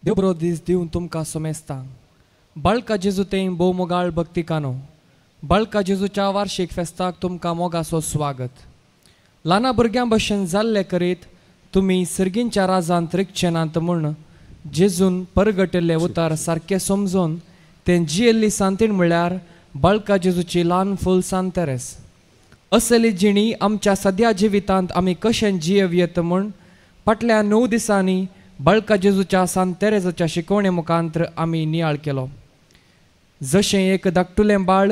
देव बरो दीस दिवन तुमकां सोमेस्ता बाळका जेजू तें भोव मोगाळ भक्तिकानो बाळका जेजूच्या वार्षिक फेस्ताक तुमकां मोगाचो स्वागत. ल्हाना भुरग्यां भशेन जाल्ले करीत तुमी सर्गींच्या राजांत रिक्षेनांत म्हूण जेजून परगटिल्ले उतार सारके समजून तें जियेल्ली सांतीण म्हळ्यार बाळका जेजूची ल्हान फूल सांतेरेस. असली जिणी आमच्या सद्या जिवितांत आमी कशें जियेव येत म्हूण फाटल्या 9 दिसांनी बाळका जेजूच्या सांतेरेजाच्या शिकवणे मुखांतर आमी नियाळ केलो. जशें एक धाकटुलें बाळ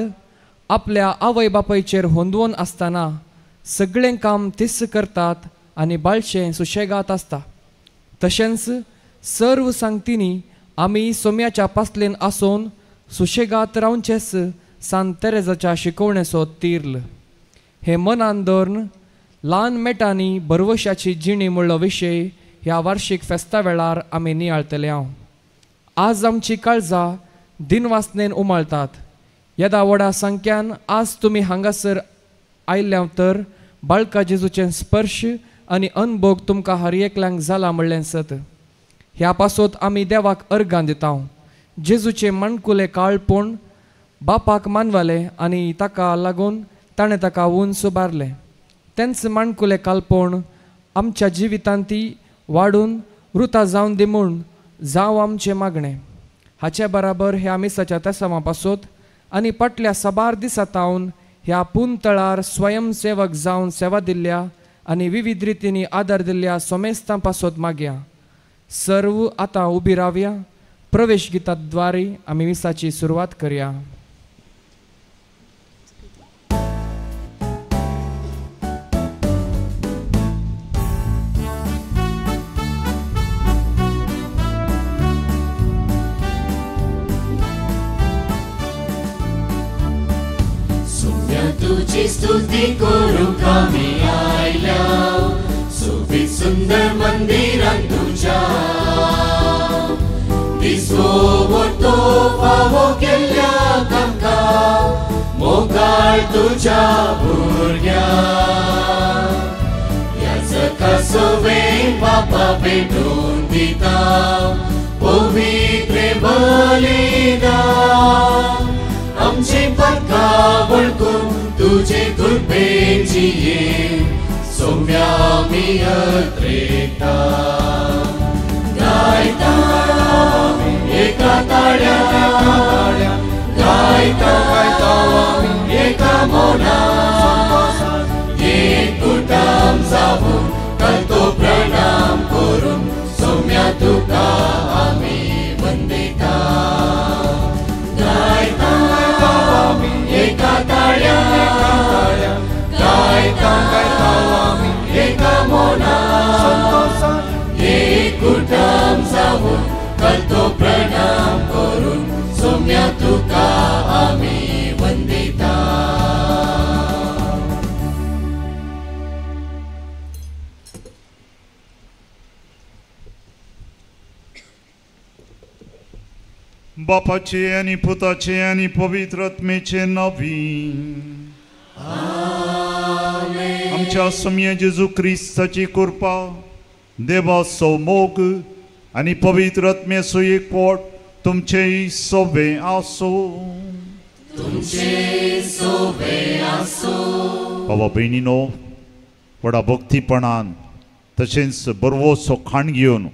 आपल्या आवय बापायचेर होंदवून आसतना सगळें काम तिस करतात आनी बाळशें सुशेगात आसता, तशेंच सर्व सांगतीनी आमी सोम्याच्या पासलेन आसून सुशेगात रावचेंच सांतेरेजाच्या शिकवणेचो तीर्ल. हे मनान दवरून ल्हान मेटांनी बरवशाची जिणी म्हणलो विशय ह्या वार्षिक फेस्ता वेळार आमी नियाळतले हांव. आज आमची काळजां दिनवासनेन उमाळतात. येदा व्हडा संख्यान आज तुमी हांगासर आयल्या तर बाळका जेजूचें स्पर्श आनी अनभोग तुमकां हर एकल्यांक जाला म्हणलें सत. ह्या पासत आमी देवाक अर्गां दिता. जेजूचे मणकुले काळपूण बापाक मानवाले आनी ताका लागून ताणें ताका उंच उबारलें. तेंच मणकुले काळपूण आमच्या जिवितांती वाडून वृता जावन दी म्हूण जावं आमचें मागणें. हाचे बराबर ह्या मिसाच्या तेसावा पासत आनी फाटल्या साबार दिसांतावन ह्या पुंतळार स्वयंसेवक जावन सेवा दिल्ल्या आनी विविध रितींनी आदार दिल्ल्या सोमेस्तां पासत मागया. सर्व आतां उबी रावया. प्रवेश गिताद्वारे आमी मिसाची सुरवात करया. तुझी स्तुती करूंक आमी आयल्या सोबीत सुंदर मंदिरांत तुज्या. दिसवो तो फावो केल्ल्या आमकां मोगाळ तुज्या भुरग्या. ह्या जगा सोबेन बापा भेटून दिता पवित्र बलिदान. आमचे पक्का वळखून तुझे कृपेन जिये सोम्या आमी अत्रेता. गायता एका ताळ्या गायता एका मोना एक कुटाम जावून करतो प्रणाम करून सोम्या तुका आमी वंदिता. गायता एका ताळ्या गायता एका मोना एक कुटाम जावून करतो प्रणाम करून सोम्या तुका आमी वंदिता. बापाचे आनी पुताचे आनी पवित्र आत्मेचे नावी. आमच्या सोम्या जेजू क्रिस्ताची कृपा देवाचो मोग आनी पवित्र आत्मेचो एकवट तुमचेय सोबे आसो. बाबा भयणीनो, व्हडा भक्तीपणान तशेंच बरवोसो खाण घेवन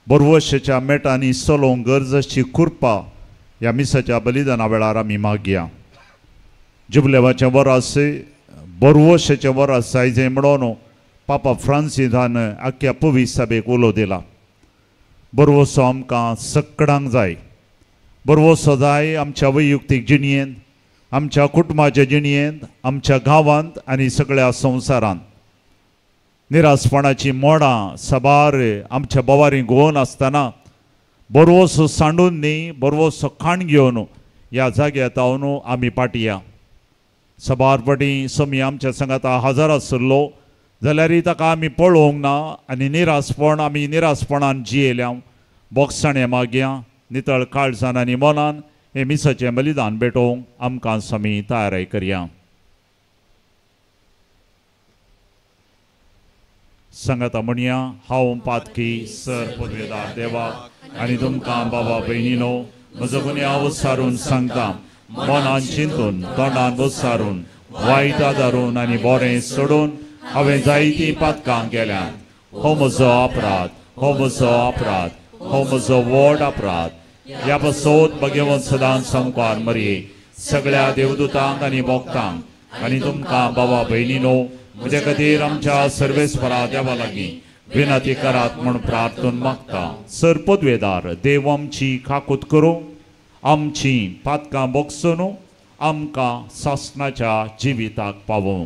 बरवशाच्या मेटांनी चलोवंक गरजेची कृपा ह्या मिसाच्या बलिदाना वेळार आमी मागया. जुबलेवाचें वर आसे बरवशाचें वर आयज म्हणून पापा फ्रांसिसान आख्या पवित्र सभेक उलो दिला. बरवसो आमकां सगळ्यांक जाय. बरवसो जाय आमच्या वैयक्तीक जिणयेंत, आमच्या कुटुंबाच्या जिणयेंत, आमच्या गांवांत आनी सगळ्या संवसारांत. निरासपणाची मोडां साबार आमच्या बोवारी घोवन आसतना बरवसो सांडून न्ही बरवसो खाण घेवन ह्या जाग्यार तावन आमी पाटया. साबार फाटीं सोमी आमच्या संगात हजार आसलो जाल्यारय ताका आमी पळोवंक ना आनी आमी निरासपणान जियेल्या. बोगसाणें मागया. नितळ काळजान आनी मनान हे मिसाचें बलिदान भेटोवंक आमकां समी तयाराय करया. संगता म्हणया हांव पातकी सर पदवेदार देवा आनी तुमकां बाबा भयणीनो म्हजो गुन्यांव विचारून सांगता मनान चिंतून तोंडान विचारून वायट आदारून आनी बरें सोडून हांवें जायतीं पातकां केल्यात. हो म्हजो अपराध, हो म्हजो अपराध, हो म्हजो व्हड अपराध. ह्या बसोत भगवंत सदांच संकार मरये सगळ्या देवदूतांक आनी भक्तांक आनी तुमकां बाबा भयणीनो म्हजे खातीर आमच्या सर्वेस्परा देवा लागीं विनंती करात म्हूण प्रार्थून मागता. सरपदवेदार देव आमची काकूत करूं, आमचीं पातकां बोगसून आमकां सासणाच्या जिविताक पावूं.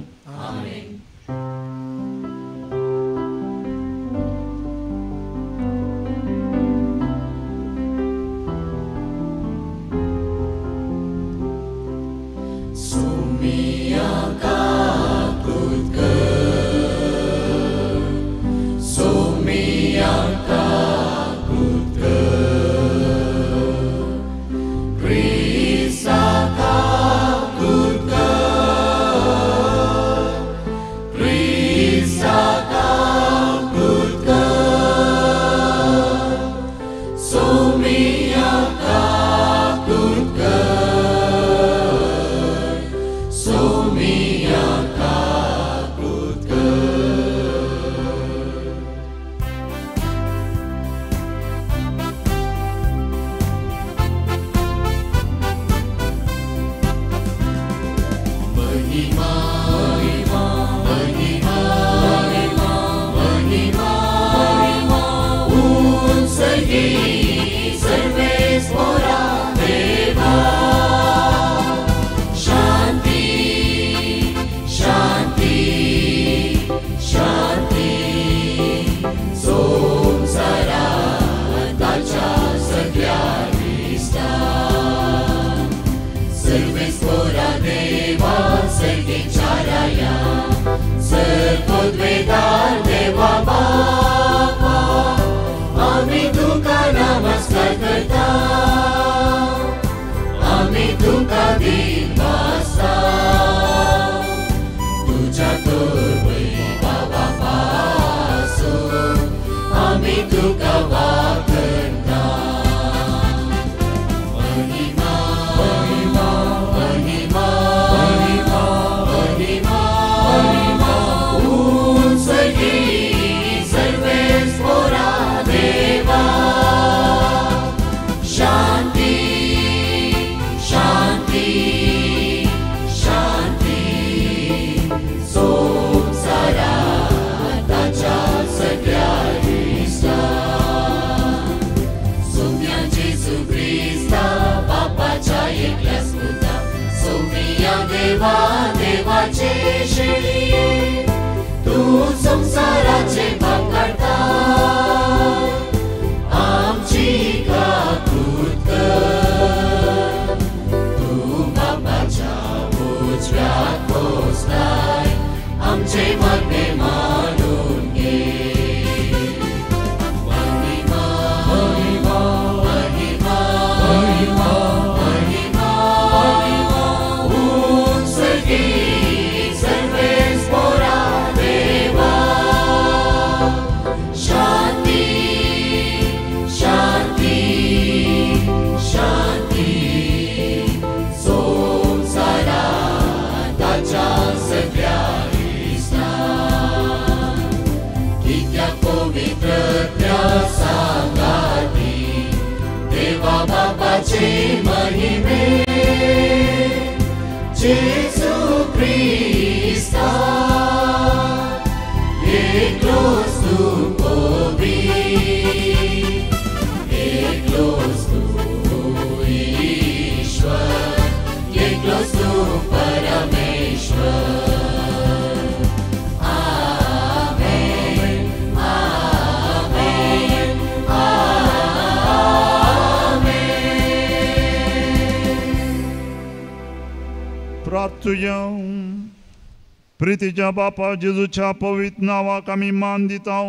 प्रितीच्या बापा जेजूच्या पवित्र नावाक आमी मान दिता.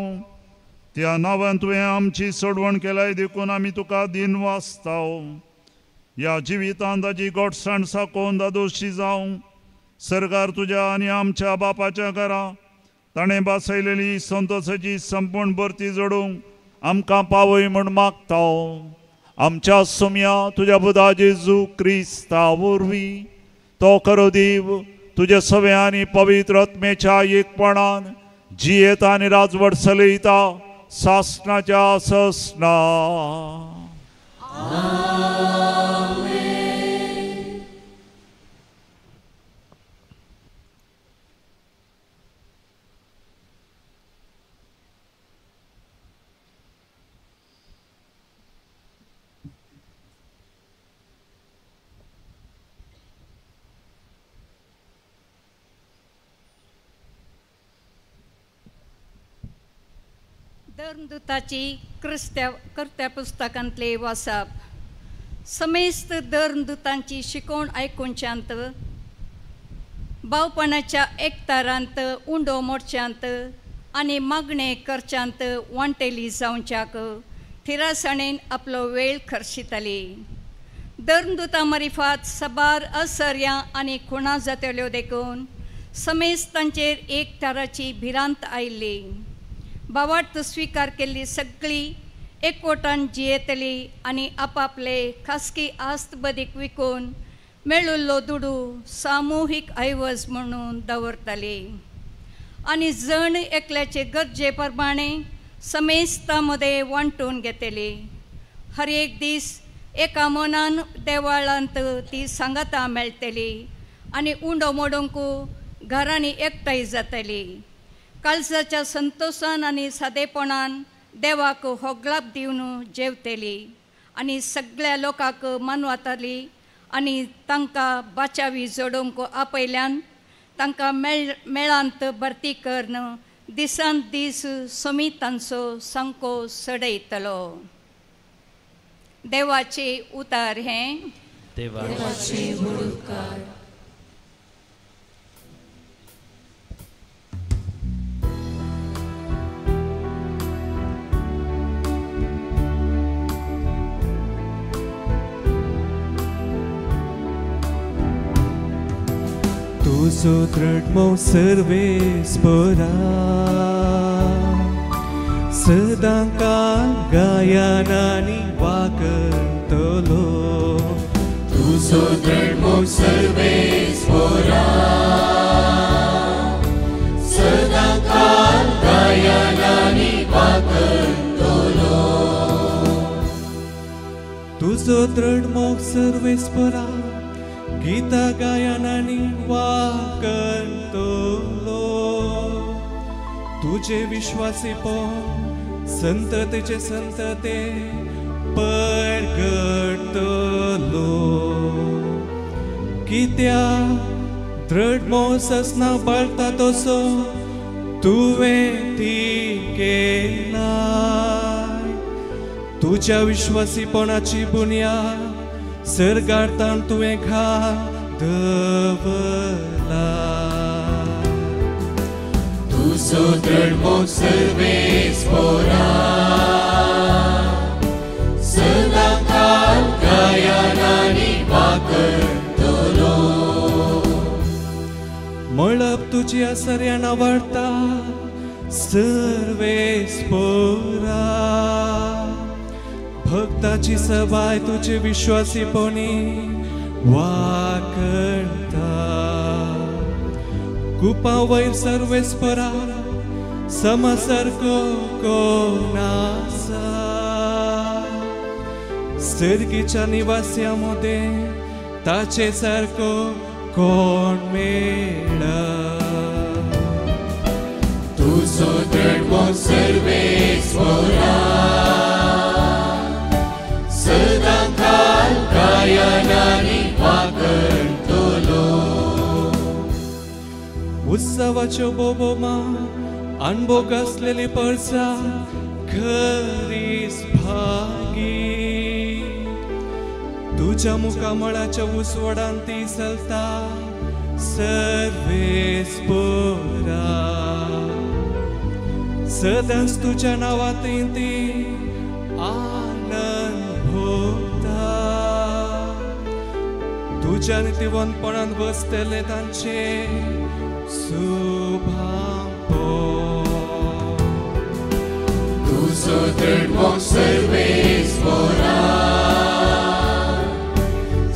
त्या नांवान तुवें आमची सोडवण केल्याय देखून आमी तुका दिन वाचता. ह्या जिवितांत ताची गोडसाण साकोवन दादोशी जावं. सरकार तुज्या आनी आमच्या बापाच्या घरा ताणें बासयलेली संतोशाची संपूर्ण भरती जोडूंक आमकां पावय म्हूण मागता आमच्या सुम्या तुज्या बुदा जेजू क्रिस्ता वरवीं तो खरो देव तुजे सवे आनी पवित्र आत्मेच्या एकपणान जियेता आनी राजवट चलयता सासणाच्या ससना. धर्मदूताची कर्त्या पुस्तकांतले वाचप. समेस्त धर्मदूतांची शिकोवण आयकुच्यात भावपणाच्या एकतारांत उंडो मोडच्यांत आनी मागणे करच्यांत वांटेली जावच्याक थिरासणेन आपलो वेळ खर्चिताली. धर्मदूतां मरिफात सबार असर्यां आनी खुणा जातल्यो देखून समेस्तांचेर एक तराची भिरांत आयिल्ली. भावार्थ स्वीकार केल्ली सगळी एकवटान जियेतली आनी आपापले खासगी आस्त बदीक विकून मेळुल्लो दुडू सामुहीक ऐवज म्हणून दवरताली आनी जण एकल्याचे गरजे प्रमाणे समेस्तां मदें वांटून घेतली. हर एक दीस एका मनान देवाळांत ती सांगातां मेळटली आनी उंडो मोडूंक घरांनी एकठांय जातली. काळजाच्या संतोषान आनी सादेपणान देवाक होगलाप दिवन जेवतली आनी सगळ्या लोकांक मानवताली आनी तांकां बाचावी जोडूंक आपयल्यान तांकां मेळांत भरती करून दिसान दीस समितांचो संको सडयतलो. देवाचे उतार हें. देवाचे मुखार. तुझो दृढ सर्वेस्परा सदां काल गायनानी वागतलो. तुझो दृढ सर्वेस्परा सदां काल गायनानी वागतलो. तुझो दृढ सर्वेस्परा गीता गायनानी वागतलो. तुझे विश्वासीपण संततेचे संतते परगटलो. कित्या दृढ मोससना बळता तसो तुवें ती केला. तुझ्या विश्वासीपणाची बुन्याद सरगारतान तुवें दवरला. तुझो दृढ सर्वेस्परा सदां काल गायनानी वागतलो. मळब तुजी आसऱ्यान आवडटा सर्वेस्परा. भक्ताची सबाय तुझे विश्वासीपणी वाकणता. कुपा वयर सर्वेस्परा समसारको कोण आसा. सर्गीच्या निवास्यामध्ये ताचे सारको कोण मेळा. तुझो दृढ सर्वेस्परा सदां काल गायनानी वागतलो. उत्सवाच्यो बोबोमा अनभोग असलेली परसा खरीच भागी. तुझ्या मुखामळाच्या उसवडान ती चलता सर्वेस्परा. सदांच तुझ्या नावात ती आनंद भोगता. तुझ्या नितीवंतपणान बसतले तांचे शुभांपण. तुजो दृढ मोग सर्वेस्परा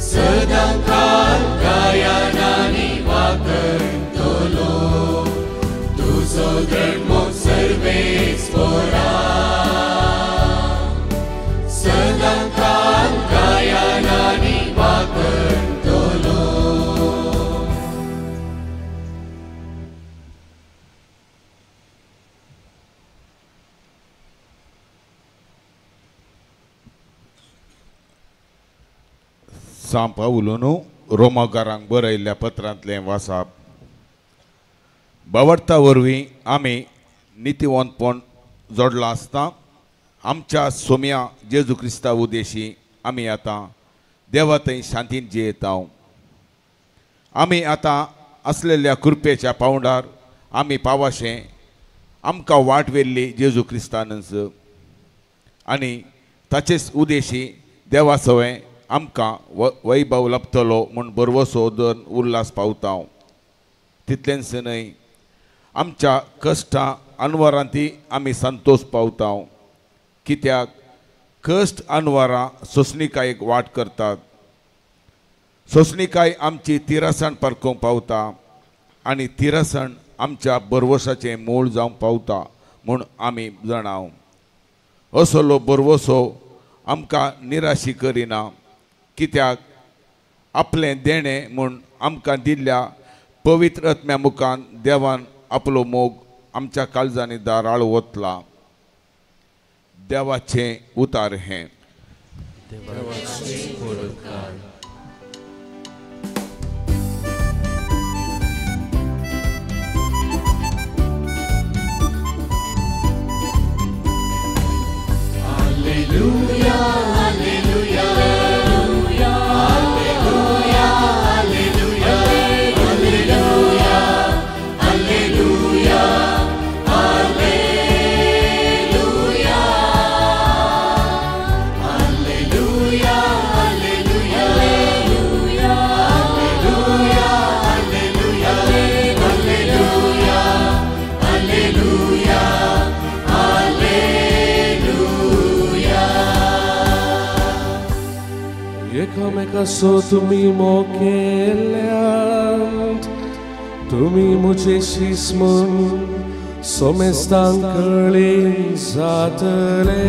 सदां काल गायनानी वाकरतलो तुजो दृढ मोग सर्वेस्परा सदां काल गायनानी वाकरतलो सांत पावलोनू रोमाकारांक बरयल्ल्या पत्रांतलें वाचप बावडता वरवीं आमी नितीवंतपण जोडलां आसता आमच्या सोम्या जेजू क्रिस्ता उद्देशी आमी आतां देवा थंय शांतीन जियेता आमी आतां असलेल्या कृपेच्या पावंडार आमी पावाशें आमकां वाट वेल्ली जेजू क्रिस्तानच आनी ताचेच उद्देशी देवा सवय आमकां वैभव लभतलो म्हूण बरवसो दन उल्हास पावता तितलेंच न्हय आमच्या कश्टां अनवरांती आमी संतोश पावता कित्याक कश्ट अनवरां सोंसणीकायेक वाट करतात सोंसणीकाय आमची तिरासण परकोवंक पावता आनी तिरासण आमच्या बरवसाचें मूळ जावंक पावता म्हूण आमी जाणाव असलो बरवसो आमकां निराशी करिना कित्याक आपलें देणें म्हूण आमकां दिल्ल्या पवित्र आत्म्या मुखान देवान आपलो मोग आमच्या काळजांनी दाराळ ओतला देवाचें उतार हें एकामेकासो तुम्ही मोकेल्यात तुम्ही मुझेशीच म्हूण सोमेस्तांक कळीं जातले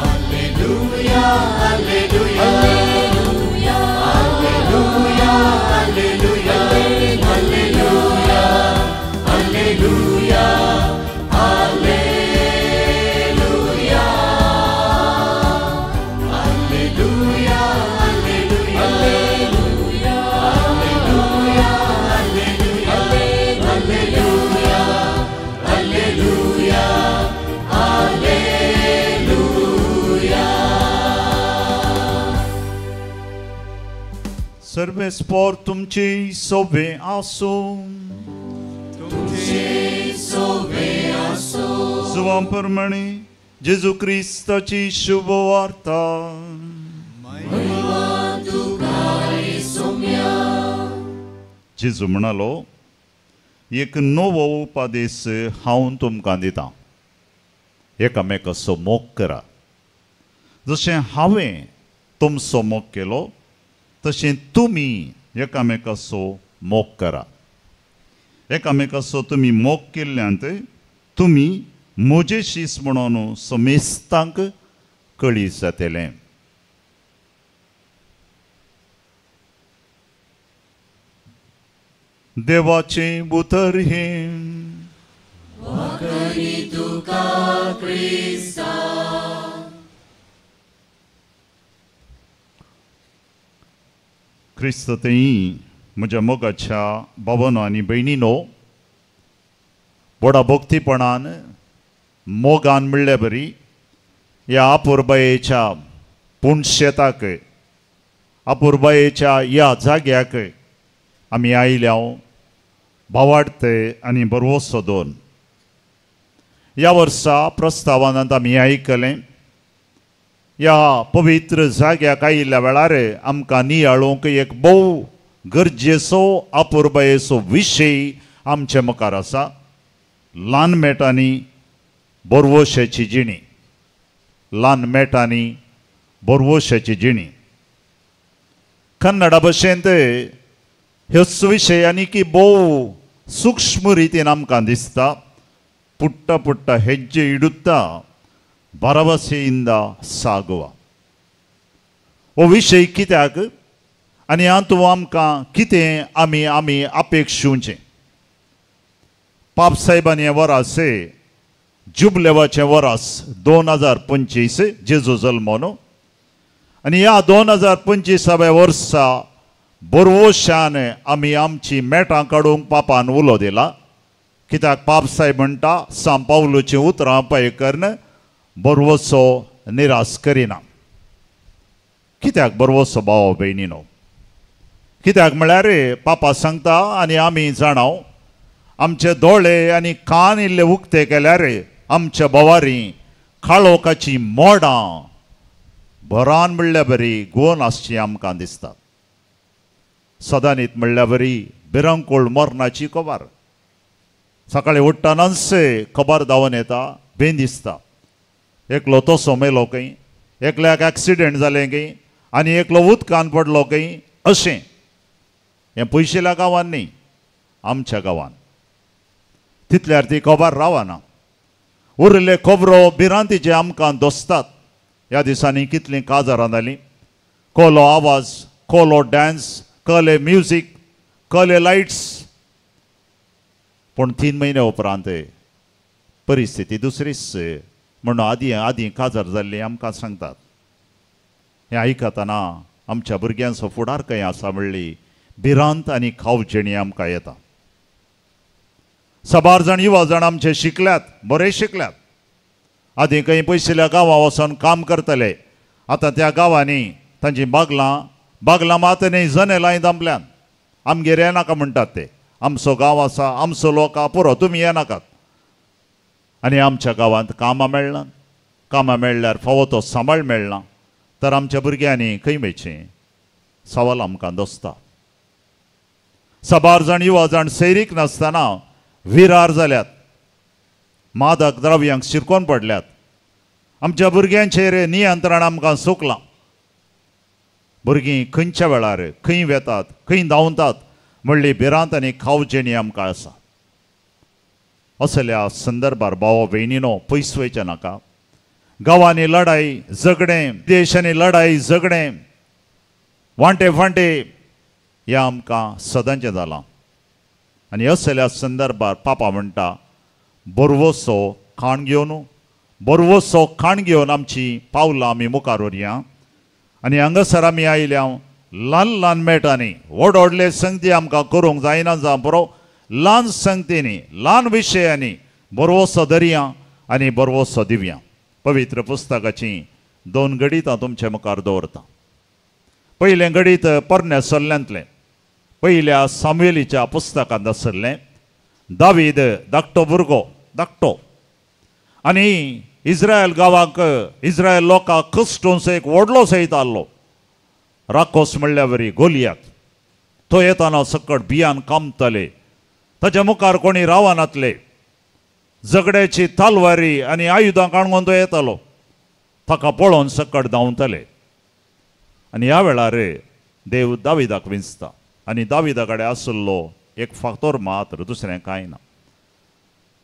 Alleluia, alleluia, alleluia, alleluia, alleluia, alleluia, alleluia, alleluia, alleluia, alleluia, alleluia, alleluia, alleluia. सर्वेस्पोर तुमची सोबे आसूं जुवां प्रमाणे जेजू क्रिस्ताची शुभ वार्ता जेजू म्हणालो एक नवो उपादेश हांव तुमकां दितां एकामेकाचो मोग करा जशें हांवें तुमचो मोग केलो तशें तुमी एकामेकाचो मोग करा एकामेकाचो तुमी मोग केल्ल्यांत तुमी म्हजेशीच म्हणून समेस्तांक कळीं जातलें देवाचें उतर हें क्रिस्त तेई म्हज्या मोगाच्या भावांनो आनी भयणीनो व्हडा भक्तीपणान मोगान म्हणले बरी ह्या अपुर्बायेच्या पुणशेताक अपुर्बायेच्या ह्या जाग्याक आमी आयल्या भावाडते आनी बरवसो दोन ह्या वर्सा प्रस्तावांत आमी आयकलें ह्या पवित्र जाग्याक आयिल्ल्या वेळार आमकां नियाळूंक एक भोव गरजेचो अपुर्बायेचो विशय आमचे मुखार आसा ल्हान मेटांनी बोरवोशेची जिणी, ल्हान मेटांनी बोरवोशेची जिणी. कन्नडा भाशेंत ह्यो विशयांनी की भोव सूक्ष्म रितीन आमकां दिसता. पुट्टा पुट्टा ಹೆಜ್ಜೆ ಇಡುತ್ತಾ ಭರವಸೆಯಿಂದ ಸಾಗುವ हो विशय कित्याक आनी हातूंत आमकां कितें आमी अपेक्षुचें. पाप साहेबान हें वरास जुबलेवाचें वरास 2025 जेजू जल्म न्हू. आनी ह्या 2025व्या वर्सा बोरवोशान आमी आमची मेटां काडूंक पापान उलो दिला. कित्याक पाप साहेब म्हणटा सांत पावलोचीं उतरां पळय करन बोरवोसो निराश करिना. कित्याक बोरवोसो भाव भयणीनो? कित्याक म्हळ्यार पापा सांगता आनी आमी जाणाव आमचे दोळे आनी कान इल्ले उक्ते केल्यार आमच्या बोवारी काळोखाची मोडां बरान म्हणल्या बरी गोवन आसची आमकां दिसता. सदांनीत म्हणल्या बरी भिरंकूळ मरणाची खबर. सकाळी उठ्ठानाच खबर धांवन येता, भेन दिसता. एकलो तसो मेलो खंय, एकल्याक एक्सिडेंट जालें खंय, आनी एकलो उदकान पडलो खंय. अशें हें पयशेल्या गांवांत न्ही, आमच्या गांवांत. तितल्यार ती खबर रावना. उरले खबरो भिरांतीचे आमकां दोसतात. ह्या दिसांनी कितलीं काजारां जालीं. कोलो आवाज, कोलो डान्स, कले म्युजीक, कले लायट्स. पूण 3 म्हयने उपरांत परिस्थिती दुसरीच म्हणून आदीं काजार जाल्ली आमकां सांगतात. हें आयकतना आमच्या भुरग्यांचो फुडार खंय आसा म्हणली भिरांत आनी खावजेणी आमकां येता. सबार जाण युवा जाण आमचे शिकल्यात, बरे शिकल्यात. आदीं खंय पयसल्या गांवां वचोन काम करतले. आतां त्या गांवांनी तांची बागलां मात न्ही जनेलांय दामल्यान. आमगेर येनाका म्हणटात ते. आमचो गांव आसा, आमचो लोक आहा, पुरो तुमी येनाकात. आनी आमच्या गांवांत कामां मेळनात. कामां मेळ्ळ्यार फावो तो सांबाळ मेळना. तर आमच्या भुरग्यांनी खंय मेळचें? सवाल आमकां दोसता. सबार जाण युवा जाण सैरीक नासतना विरार जाल्यात, मादक द्रव्यांक शिरकोन पडल्यात. आमच्या भुरग्यांचेर नियंत्रण आमकां सुकलां. भुरगीं खंयच्या वेळार खंय वेतात, खंय धांवतात म्हणली भिरांत आनी खावजेणी आमकां आसा. असल्या संदर्भार भाव भयणीनो पयस वयचें नाका. गांवांनी लढाई झगडें, देशांनी लढाई झगडें, वांटे फांटे हें आमकां सदांचें जालां. आनी असल्या संदर्भार पापा म्हणटा बोरवोसो खाण घेवन आमची पावलां आमी मुखार व्हरया. आनी हांगासर आमी आयल्या ल्हान ल्हान मेटांनी व्हड व्हडले संगती आमकां करूंक जायना जावं पुरो. ल्हान संगतींनी, ल्हान विशयांनी बोरवोसो धरया आनी बोरवोसो दिवया. पवित्र पुस्तकाची 2 गणितां तुमचे मुखार दवरता. पयलें गणीत परनेसल्ल्यांतलें, पयल्या सामुएलीच्या पुस्तकांत आसलें. दावीद धाकटो भुरगो, धाकटो, आनी इस्रायल गांवाक, इस्रायल लोकांक कश्टून एक व्हडलो सैत आहलो. राकोस म्हणल्या वरी गोलियात. तो येताना सकट बियान कामतले. ताच्या मुखार कोणी रावनातले. झगड्याची तालवारी आनी आयुधां काणून तो येतालो. ताका पळोवन सकट धांवतले. आनी ह्या वेळार देव दाविदाक विंचता. आनी दाविदा कडेन आसलो एक फातोर मात्र, दुसरें कांय ना.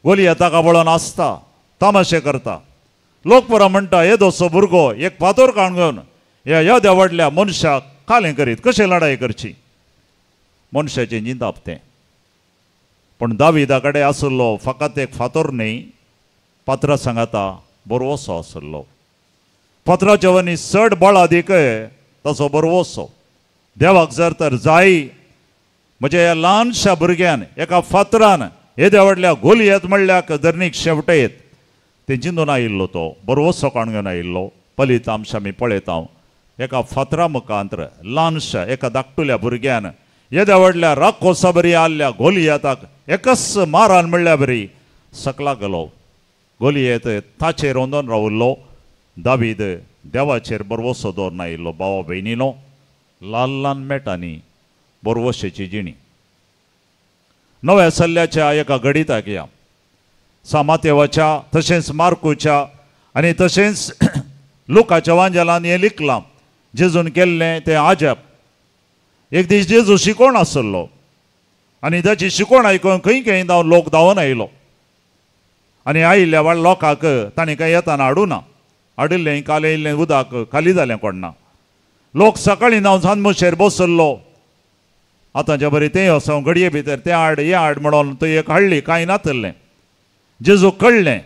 गोलियात ताका पळोवन आसता, तमाशे करता. लोक पुरो म्हणटा येदोसो भुरगो एक फातोर काणून ह्या येद्या व्हडल्या मनशाक कालें करीत, कशें लढाई करची? मनशाचें जिंदाप तें. पूण दाविदा कडेन आसलो फकत एक फातोर न्ही, पात्रां सांगता बोरवोसो आसलो. पात्राच्या वनी चड बळ अदीक तसो बोरवोसो. देवाक जर तर जाय म्हणजे ह्या ल्हानशा भुरग्यान एका फातरान येद्या व्हडल्या गोलियेत म्हणल्याक धरणीक शेवटयत ते जिंदून आयिल्लो तो बोरवोसो काणून आयिल्लो. पलीत आमचे आमी पळयता एका फातरा मुखांतर ल्हानशा एका धाकटुल्या भुरग्यान येद्या व्हडल्या राकोसा बरी आल्ल्या गोलियेताक एकच मारान म्हणल्या बरी सकला गेलो. गोलियेत ताचेर ओंदोन रावल्लो. दावीद देवाचेर बोरवोसो दवरून आयिल्लो. भावा भयणीनो, ल्हान ल्हान मेटांनी बोरवोशेची जिणी. नव्या सल्ल्याच्या एका गणिताक या. सामातेवाच्या तशेंच मार्कूच्या आनी तशेंच लुकाच्या वांजलान हें लिखलां जेजून केल्लें तें आजब. एक दीस जेजू शिकोवन आसलो आनी ताची शिकोवण आयकून खंय खंय लोक धांवन आयलो आनी आयिल्ल्या वाड लोकांक ताणें कांय येताना हाडूना. हाडिल्लें काल येयल्लें उदक खाली जालें कोणना. लोक सकाळीं हांव जानमुशेर बसल्लो आतांच्या बरें तें वचों घडये भितर तें हाड हें हाड म्हणून थंय एक हाडली कांय नातल्लें. जेजू कळ्ळें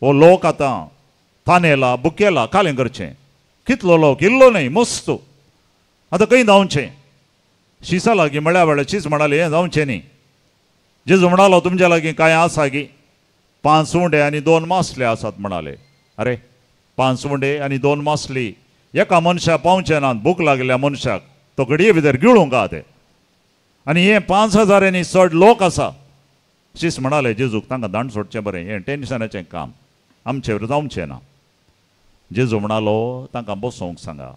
हो लोक आतां थानेला बुकेला कालें करचें. कितलो लोक इल्लो न्हय मस्त आतां खंय धांवचें. शिसा लागीं म्हळ्या वेळार शीस म्हणाली हें जावचें न्ही. जेजू म्हणालो तुमच्या लागीं कांय आसा गी. 5 उंडे आनी 2 मासले आसात म्हणाले. अरे 5 उंडे आनी 2 मासली एका मनशाक पावचे नात. भूक लागल्या मनशाक तो घडये भितर गिळूंक ते आनी हे 5,000 चड लोक आसा. शीस म्हणाले जेजूक तांकां दांड सोडचें बरें हें टेन्शनाचें काम आमचे जावचें ना. जेजू म्हणालो तांकां बसोवंक सांगा.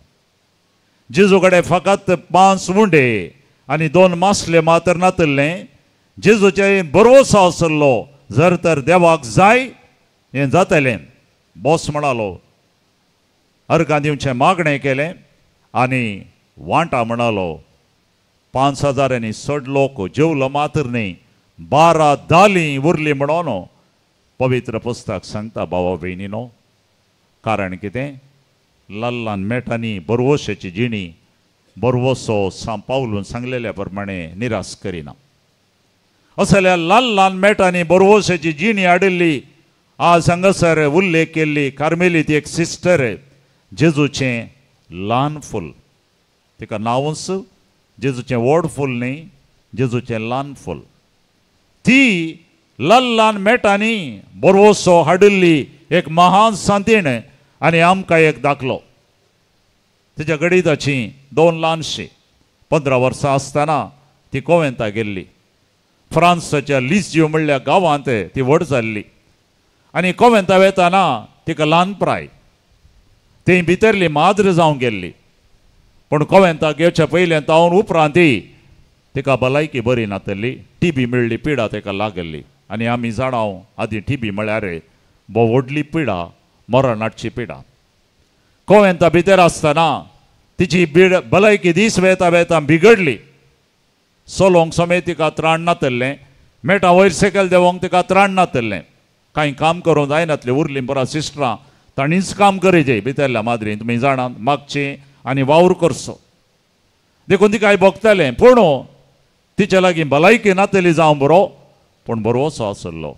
जेजू कडेन फकत 5 उंडे आनी 2 मासले मात्र नातल्लें. जेजूचें भरवोसो आसलो जर तर देवाक जाय हें जातलें. बॉस म्हणालो अर्गां दिवचें मागणें केलें आनी वांटा म्हणालो 5,000 चड लोक जेवलो मात्र न्ही 12 दालीं उरलीं म्हणून पवित्र पुस्तक सांगता भावा भयणीनो. कारण कितें लल्लान मेटांनी बरवोशेची जिणी बरवोसो पावलून सांगलेल्या प्रमाणे निराश करिना. असल्या ल्हान मेटांनी बरवोशेची जिणी हाडिल्ली आज हांगासर उल्लेख केल्ली कार्मेलीत एक सिस्टर जेजूचें ल्हान फूल. तिका नांवच जेजूचें व्हड फूल न्ही जेजूचें ल्हान फूल. ती ल्हान मेटांनी बरवोसो हाडिल्ली एक महान सांतीण आनी आमकां एक दाखलो. तिच्या गणिताची 2 ल्हानशी 15 वर्सां आसतना ती कोवेंता गेल्ली. फ्रांसाच्या लिस्जियो म्हणल्या गांवांत ती व्हड जाल्ली आनी कोवेंता वेताना तिका ल्हानप्राय ती भितरली माद्र जावंक गेल्ली. पूण कोवेंता घेवच्या पयलें तावन उपरांत तिका भलायकी बरी नातली. टीबी मेळ्ळी पिडा तिका लागल्ली आनी आमी जाणाव आदी टीबी म्हळ्यार व्हडली पिडा मरण हाडची पिडा. कोवेंता भितर आसतना तिची भलायकी दीस वेता वेता बिगडली. चलोवंक समेत तिका त्राण नातल्लें. मेटा वयर सकयल देवोंक तिका त्राण नातल्लें. कांय काम करूंक जायनातलें. उरलीं बरा सिस्टरां तांणीच काम करीचें भितरल्या माद्रीन तुमी जाणात मागचें आनी वावर करचो देखून तिका हांवें भोगतालें. पूण तिच्या लागीं भलायकी नातली जावं बरो पूण बरोसो आसलो.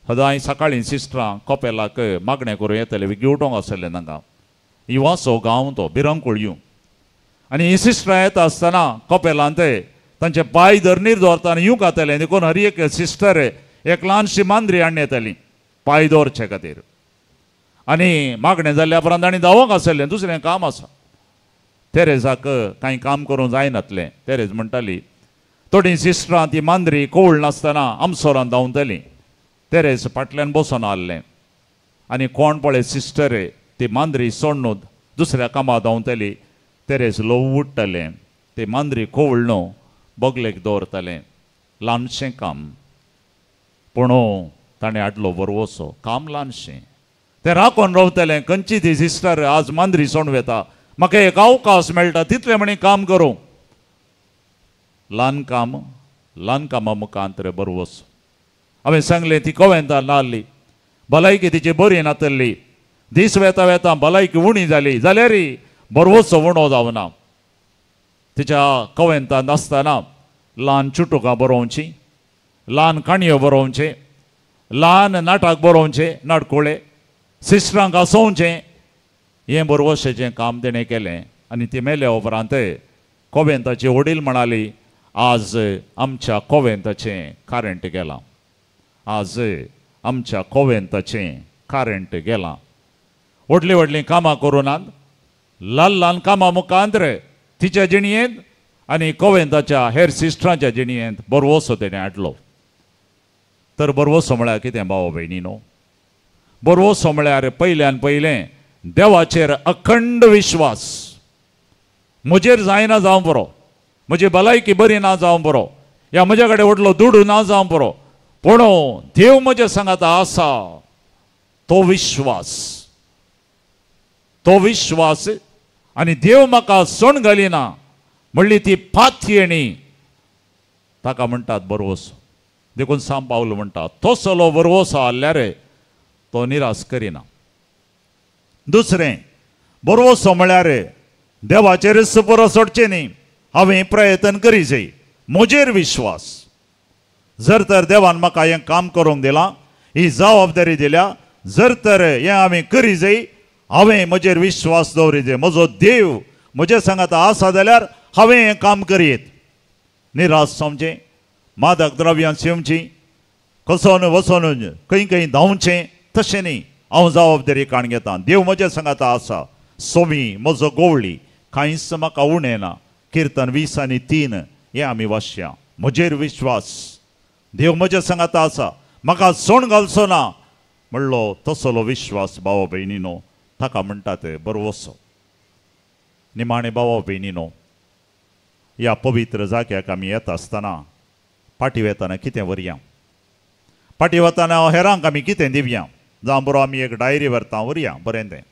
सदांय सकाळीं सिस्टरां कपेलाक मागणें करूं येतलें घेवटोंक आसलें तांकां. इवासो गांव तो भिरंकुळ्यो आनी ही सिस्टरां येता आसतना कपेलांत तांचे पांय धरणीर दवरतना यूं खातलें. देखून हर एक सिस्टर एक ल्हानशी मांद्री हाडून येताली पांय दवरचे खातीर. आनी मागणें जाल्ल्या उपरांत ताणीं धांवोंक आसलें दुसरें काम आसा. तेरेजाक कांय काम करूंक जायनातलें. तेरेज म्हणटाली थोडीं सिस्टरां ती मांद्री कोवळ नासतना आमसोरान धांवतलीं. तेरेज फाटल्यान बसून आसलें आनी कोण पळय सिस्टर ती मांद्री सोडून दुसऱ्या कामां धांवतली. Therese low उडटलें. ती मांद्री कोवळ न्हू बगलेक दवरतलें. ल्हानशें काम पूण ताणें हाडलो बरवोसो काम ल्हानशें. तें राखून रावतलें. खंयची ती सिस्टर आज मांद्री सोडून वेता म्हाका एक अवकाश मेळटा तितलें म्हणें काम करूं. ल्हान कामां मुखांत रे बरवोसो. हांवें सांगलें ती कोवेंता नासली. भलायकी तिची बरी नातली. दीस वेता वेता भलायकी उणी जाली जाल्यार बरवोसो उणो जावना. तिच्या कोवेंतांत आसतना ल्हान चुटुकां बरोवचीं ल्हान काणयो बरोवचें ल्हान नाटक बरोवचें नाटकुळे सिस्टरांक आसोवचें हें बरवोशेचें काम तिणें केलें. आनी ती मेल्या उपरांत कोवेंताची वडील म्हणाली आज आमच्या कोवेंताचें कारेंट गेलां. आज आमच्या कोवेंताचें कारेंट गेलां. व्हडलीं व्हडलीं कामां करुनात ल्हान कामां मुखांत तिच्या जिणयेंत आनी कोवेंताच्या हेर सिस्टरांच्या जिणयेंत बरवोसो तेणें हाडलो. तर बरवोसो म्हळ्यार कितें भाव भयणीनो. बरवोसो म्हळ्यार पयल्यान पयलें देवाचेर अखंड विश्वास. म्हजेर जायना जावं बरो म्हजी भलायकी बरी ना जावं बरो या म्हजे कडेन व्हडलो दुडू ना जावं बरो पूण देव म्हज्या सांगात आसा तो विश्वास आनी देव म्हाका सण घालिना म्हणली ती पाथयेणी ताका म्हणटात बरवसो. देखून सांब पावल म्हणटा तसलो बरवसो आसल्यार तो निराश करिना. दुसरें बरवसो म्हळ्यार देवाचेरच बरो सोडचें न्ही, हांवें प्रयत्न करी जाय, म्हजेर विश्वास. जर तर देवान म्हाका हें काम करूंक दिलां, ही जबाबदारी दिल्या, जर तर हें हांवें करी जाय, हांवें म्हजेर विश्वास दवरी जाय, म्हजो देव म्हजे सांगात आसा जाल्यार हांवें हें काम करीत. निराश समजें, मादक द्रव्यां सेवची, कसून वचून खंय धांवचें तशें न्ही. हांव जबाबदारी काण घेतां. देव म्हजे सांगात आसा, सोमी म्हजो गोवळी, कांयच म्हाका उणें ना. किर्तन 20:3 हें आमी वाचया. म्हजेर विश्वास, देव म्हजे सांगात आसा, म्हाका सोण घालचो ना म्हणलो तसलो विश्वास भावा भयणीनो ताका म्हणटात बरवसो. निमाणे भावा भयणीनो, ह्या पवित्र जाग्याक आमी येता आसतना पाटी वेताना कितें व्हरया? पाटी वताना हेरांक आमी कितें दिवया? जावं बरो आमी एक डायरी व्हरता व्हरया, बरें तें.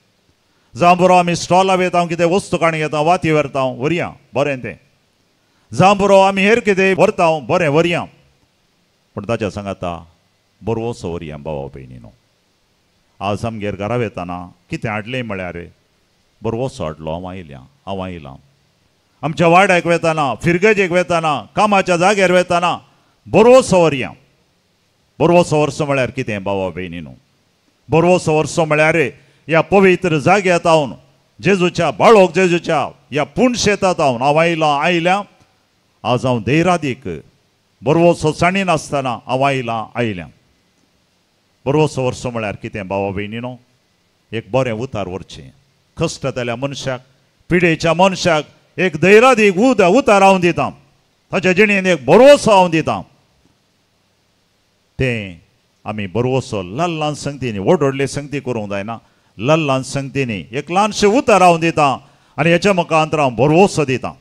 जावं बरो आमी स्टॉला वेता कितें वस्तू काण घेता वाती व्हरता व्हरया, बरें तें. जावं बरो आमी हेर कितें व्हरता बरें व्हरया. पूण ताच्या सांगाता बरवसो व्हरया भावा भयणीनो. आज आमगेर घरा वेताना कितें हाडलें म्हळ्यार बरवसो हाडलो, हांव आयलां. आमच्या वाड्याक वेताना, फिरगेजेक वेताना, कामाच्या जाग्यार वेताना बरवसो व्हरया. बरवसो वर्सो म्हळ्यार कितें भावा भयणीनो? बरवसो वर्सो म्हळ्यार ह्या पवित्र जाग्यात हांव जेजूच्या बाळोक जेजूच्या ह्या पुण्य शेतांत हांव आयल्यां. आज हांव धैर्यादीक बरवसो साणीनासतना हांव आयल्यां. बरवसो वर्सो म्हळ्यार कितें भावा भयणीनो? एक बरें उतार व्हरचें. कश्ट जाल्या मनशाक, पिडेच्या मनशाक एक धैर्यादीक उतार हांव दितां. ताच्या जिणेंत एक बरवसो हांव दितां. तें आमी बरवसो ल्हान ल्हान संगतींनी, व्हडले संगती करूंक जायना, ल्हान ल्हान संगतींनी एक ल्हानशें उतार हांव दितां आनी हेच्या मुखांतर हांव बरवसो दितां.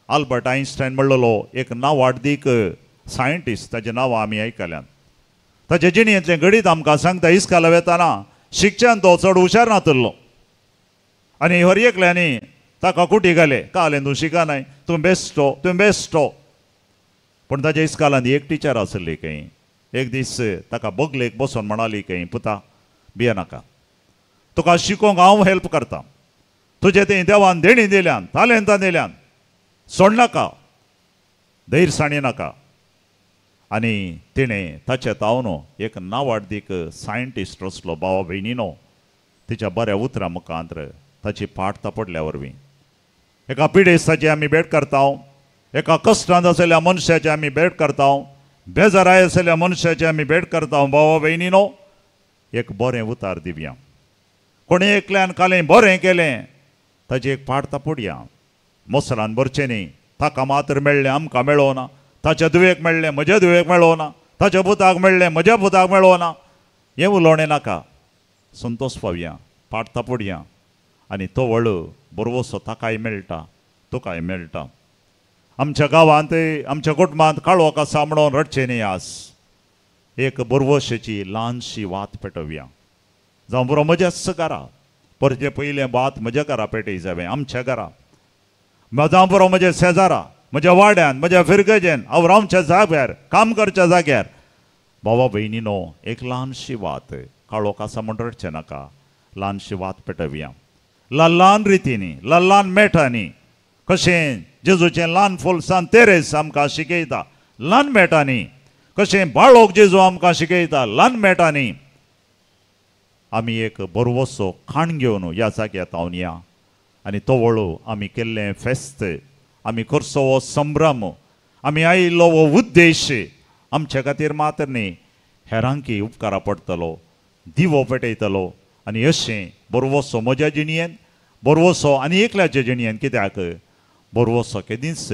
आल्बर्ट आयन्स्टायन म्हणलेलो एक नांवाडदीक सायंटिस्ट, ताचें नांव आमी आयकल्यात. ताचे जिणेंतलें गणीत आमकां सांगता, इस्काला वेताना शिक्षण तो चड हुशार नासलो आनी हर एकल्यांनी ताका कुटी घाले, कालें तूं शिकनाय, तूं बेश्टो. पूण ताच्या इस्कालांत एक टिचर आसली खंय. एक दीस ताका बगलेक बसून म्हणाली खंय, पुता भियेनाका, तुका शिकोवंक हांव हेल्प करतां. तुजें तें देवान देणी दिल्यान, तालेंतां दिल्यान, सोडनाका, धैर्यसाणी नाका. आनी तिणें ताचे तावन एक नांवाडदीक सायंटिस्ट आसलो भावा भयणीनो, तिच्या बऱ्या उतरां मुखांतर ताची पाठ तापडल्या वरवीं. एका पिडेस्ताची आमी भेट करता, एका कश्टांत आसलेल्या मनशाची आमी भेट करता, बेजाराय आसलेल्या मनशाची आमी भेट करता. भावा भयणीनो, एक बरें उतार दिवया. कोणी एकल्यान कालें बरें केलें ताची एक पाठ तापडया. मोसरान भरचें न्ही, ताका मात्र मेळ्ळें आमकां मेळो ना, ताच्या दुवेक मेळ्ळें म्हज्या दुवेक मेळो ना, ताच्या पुताक मेळ्ळें म्हज्या पुताक मेळो ना, हें उलोवणें नाका. संतोश पावया, पाठ तापडया आनी तो व्हड बरवसो ताकाय मेळटा, तुकाय मेळटा. आमच्या गांवांत, आमच्या कुटुंबांत काळोख आसा म्हणून रडचें न्ही. आज एक बरवशेची ल्हानशी वात पेटोवया. जावं बरो म्हज्याच घरा, परते पयलें वात म्हज्या घरा पेटय जावें, आमच्या घरा. जावं बरो म्हज्या शेजारा, म्हज्या वाड्यान, म्हज्या फिरगेजेन, हांव रावच्या जाग्यार, काम करच्या जाग्यार. भावा भयणीनो, एक ल्हानशी वात, काळोख आसा म्हण रडचें नाका, ल्हानशी वात पेटोवया. ल्हान ल्हान रितींनी, ल्हान ल्हान मेठांनी, कशें जेजूचें ल्हान फूल सान तेरेस आमकां शिकयता ल्हान मेटांनी, कशें बाळोक जेजू आमकां शिकयता ल्हान मेटांनी. आमी एक बरवसो खाण घेवन ह्या जाग्यार हांव या आनी तो वळू आमी केल्लें फेस्त, आमी करचो हो संभ्रम, आमी आयिल्लो हो उद्देश आमचे खातीर मात्र न्ही, हेरांकी उपकारा पडटलो, दिवो पेटयतलो. आनी अशें बरवसो म्हज्या जिणयेंत, बरवसो आनी एकल्याच्या जिणयेंत, कित्याक बरवसो केदींच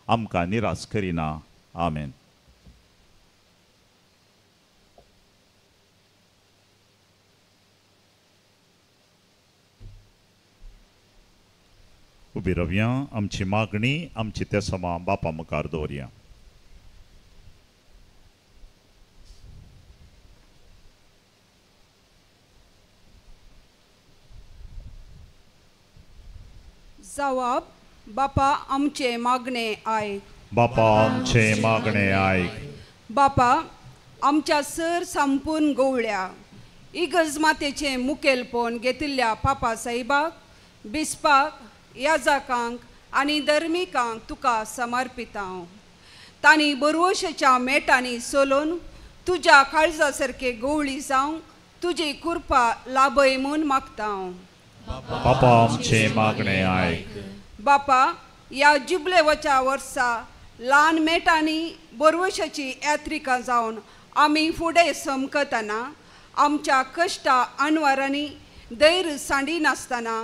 आमकां निराश करिना. आमेन. उबी रावया, आमची मागणी, आमची तेसमां बापा मुखार दवरया. जवाब बापा आमचे मागणे आयक. बापा आमचे मागणे आयक. बापा आमच्या सर संपून गवळ्या इगज मातेचे मुखेलपण घेतिल्ल्या पापा साहेबाक बिस्पाक याजकांक आनी धर्मिकांक तुका समर्पित हांव. तांणी बरवशेच्या मेटांनी सोलोवन तुज्या काळजा सारके गवळी जावंक तुजी कृपा लाभय म्हूण मागता हांव. बापा आमचे मागणे आयक. बापा ह्या जुबलेवाच्या वर्सा ल्हान मेटांनी बरवशाची यात्रिकां जावन आमी फुडें समकतना आमच्या कश्टा अनवरांनी धैर्य सांडी नासतना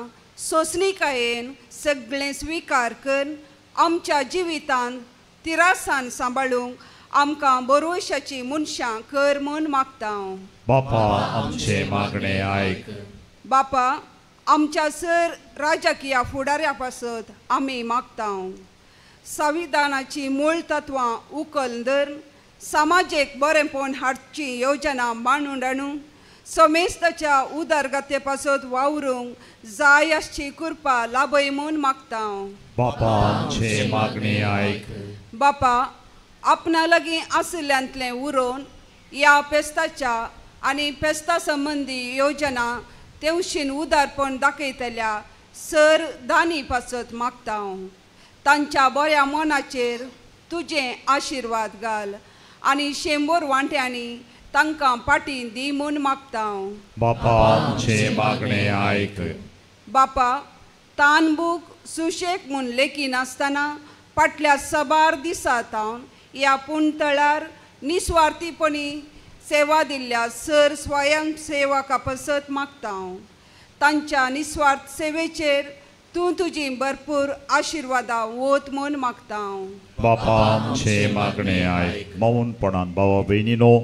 सोंसणीकायेन सगळें स्विकार करून आमच्या जिवितांत तिरासान सांबाळूंक आमकां बरवशाची मनशां कर म्हूण मागता हांव. बापा आमचे मागणे आयक. बापा आमच्या सर राजकीय फुडाऱ्या पासत आमी मागता हांव. संविधानाची मूळ तत्वां उखल धरून समाजीक बरेंपण हाडची योजना मांडून हाडूंक समेस्ताच्या उदरगते पासत वावरूंक जाय आसची कृपा लाभय म्हूण मागता हांव. बापा आमचे मागणे आयक. बापा आपणा लागीं आशिल्ल्यांतलें उरोवन ह्या पेस्ताच्या आनी पेस्ता संबंदी योजना तेवशीन उदारपण दाखयतल्या सर दानी पासत मागता हांव. तांच्या बऱ्या मनाचेर तुजें आशिर्वाद घाल आनी 100 वांट्यांनी तांकां पाटी दी म्हूण मागता हांव. बापा आमचे मागणे आयक. बापा तानबूक सुशेक म्हूण लेखी नासतना फाटल्या सबार दिसांत हांव ह्या पुणतळार निस्वार्थीपणी सेवा दिल्ल्या सर स्वयंसेवका पासत मागता हांव. तांच्या निस्वार्थ सेवेचेर तूं तुजी भरपूर आशिर्वादां वोत म्हूण मागता हांव. बापा आमचे मागणे आयक. मौनपणान भावा भयणीनो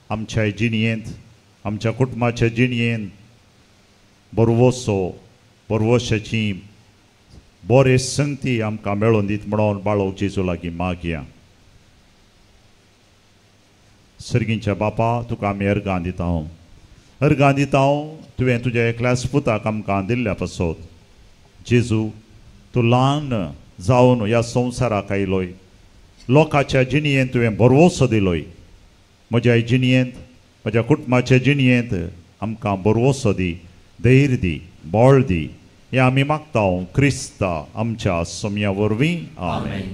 आमच्या जिणयेंत आमच्या कुटुंबाच्या जिणयेंत बरवशाची बरे संगती आमकां मेळोवन दीत म्हणून बाळो जेजू लागीं मागया. सर्गींच्या बापा तुका आमी अर्गां दिता हांव. अर्गां दिता हांव तुवें तुज्या एकल्याच पुताक आमकां दिल्ल्या पासत. जेजू तूं ल्हान जावन ह्या संवसाराक आयलोय. लोकांच्या जिणयेंत तुवें बरवसो दिलोय. म्हज्या जिणयेंत म्हज्या कुटुंबाच्या जिणयेंत आमकां बरवसो दी, धैर्य दी, बळ दी. हें आमी मागता हांव क्रिस्ता आमच्या सोम्या वरवीं. आमेन.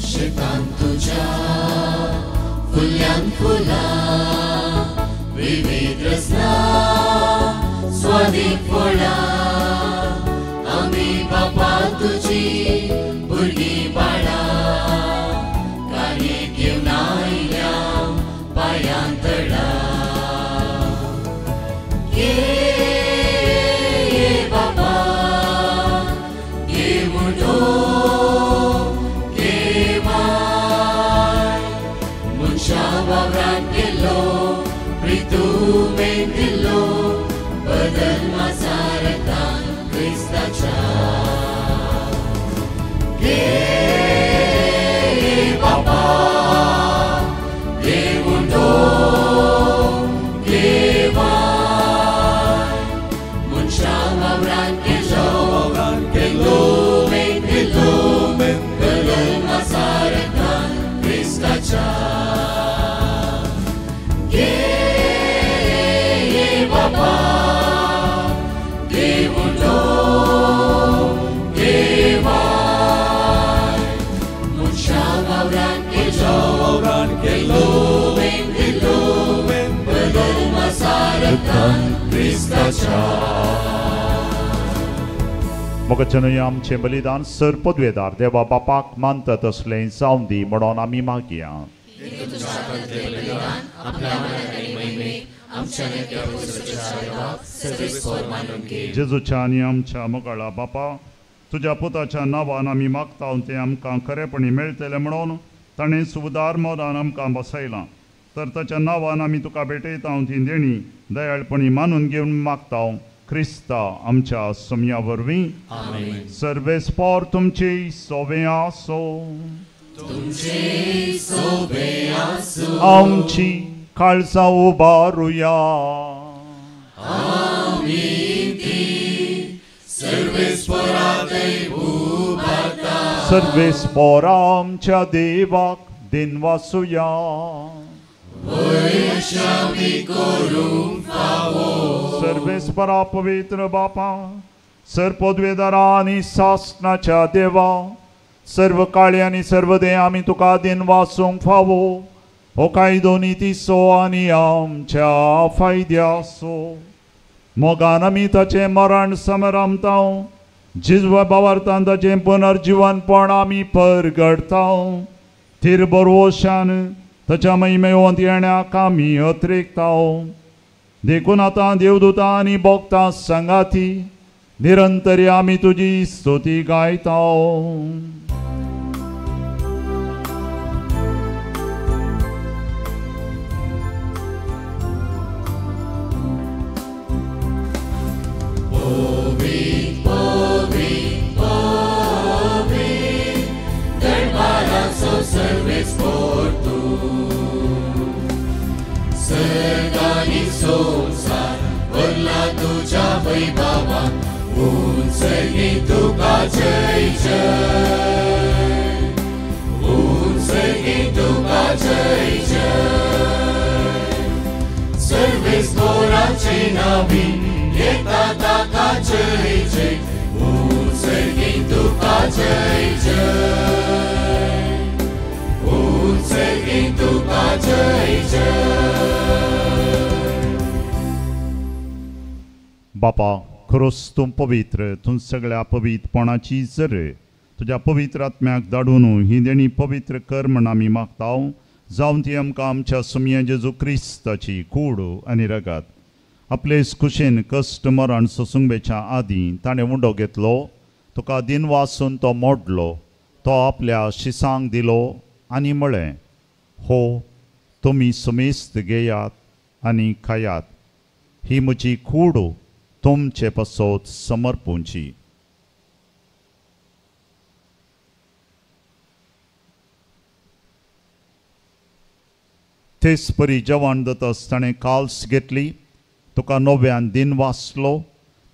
शेतान तुझ्या फुल्यान फुला विविध रसना स्वादीक फळा आमी बापा तुजी भुरगीं बाळा काणी घेवन आयल्या पांयां तळा. ये बाबा घे मुडो घे माय मनशा वावरांत गेलो तुवें दिलो बदल मासारतान क्रिस्ताच्या. घे बाबा घे मुंडो घे माय मनशा वावरांत गेलो तुवें दिलो बदल मासारतान क्रिस्ताच्या. बाबा घे मुंडो घे माय मनशा वावरांत गेलो तुवें दिलो बदल मासारतान क्रिस्ताच्या. मोगचनूय आमचे बलिदान सर पदवेदार देवा बापाक मानता तसलें जावं दी म्हणून आमी मागया. जेजूच्या आनी आमच्या मोगाळा बापा तुज्या पुताच्या नांवान आमी मागता तें आमकां खरेपणी मेळटलें म्हणून ताणें सुदार मोलान आमकां बसयलां. तर ताच्या नांवान आमी तुका भेटयता ती देणी दयाळपणी मानून घेवन मागता क्रिस्ता आमच्या सुमया वरवीं आमेन. सर्वेस्पोर तुमचे सोबे आसो. तुमचे सोबे आसूं. आमची काळजा उबारुया. आमी ती सर्वेस्परातय उबारता. सर्वेस्पोर आमच्या देवाक दिनवासुया. वैशामी करूंक फावो. सर्वेस्परा पवित्र बापा, सर्पोद्वेदारा आनी सासणाच्या देवा, सर्व काळी आनी सर्व दे आमी तुका दिन वासूंक फावो. हो कायदो नितीसो आनी आमच्या फायद्यासो. मोगान आमी ताचें मरण समरमता. जिजवा बावार्थान ताचें पुनर्जीवनपण आमी परगडता. थिर बरोशान ताच्या महिमेवंत येण्याक आमी अत्रेकता. देखून आतां देवदूतां आनी भोगतां संगाती निरंतरी आमी तुजी स्तुती गायता. सर्वेस्पोर सर्गानी संसार भरला तुझ्या वैभवान. उंचगी तुका जय जय. उंचगी तुका जय जय. सर्वेस्पोराचे नावी येता ताका जय जय. उंचगी तुका जय जय. उंचगी तुका जय जय. बापा खरोच तूं पवित्र. तूं सगळ्या पवित्रपणाची जर तुज्या पवित्र आत्म्याक धाडून ही देणी पवित्र कर म्हण आमी मागता. जावन ती आमकां आमच्या सुमया जेजू क्रिस्ताची कूड आनी रगत आपले कुशेन कश्ट मरण सोसुंबेच्या आदीं ताणें उंडो घेतलो. तुका दिन वासून तो मोडलो. तो आपल्या शिसांक दिलो आनी म्हळें, हो तुमी सुमेस्त घेयात आनी खायात. ही म्हजी कूड तुमचे पासत समर्पूंची. तेच परी जेवण जाताच ताणें काल्स घेतली. तुका नव्यान दिन वाचलो.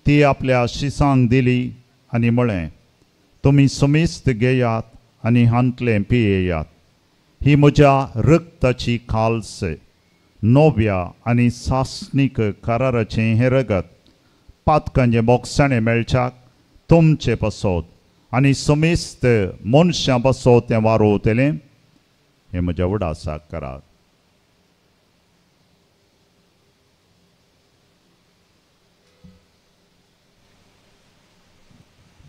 ती आपल्या शिसांक दिली आनी म्हळें, तुमी सुमेस्त घेयात आनी हांतलें पियेयात. ही म्हज्या रक्ताची खाल्स, नव्या आनी सासनीक कराराचें हें रगत पातकांचे बोगसाणें मेळच्याक तुमचे पासत आनी समेस्त मनशां पासत तें वारोवतलें. हें म्हज्या उडासाक करात.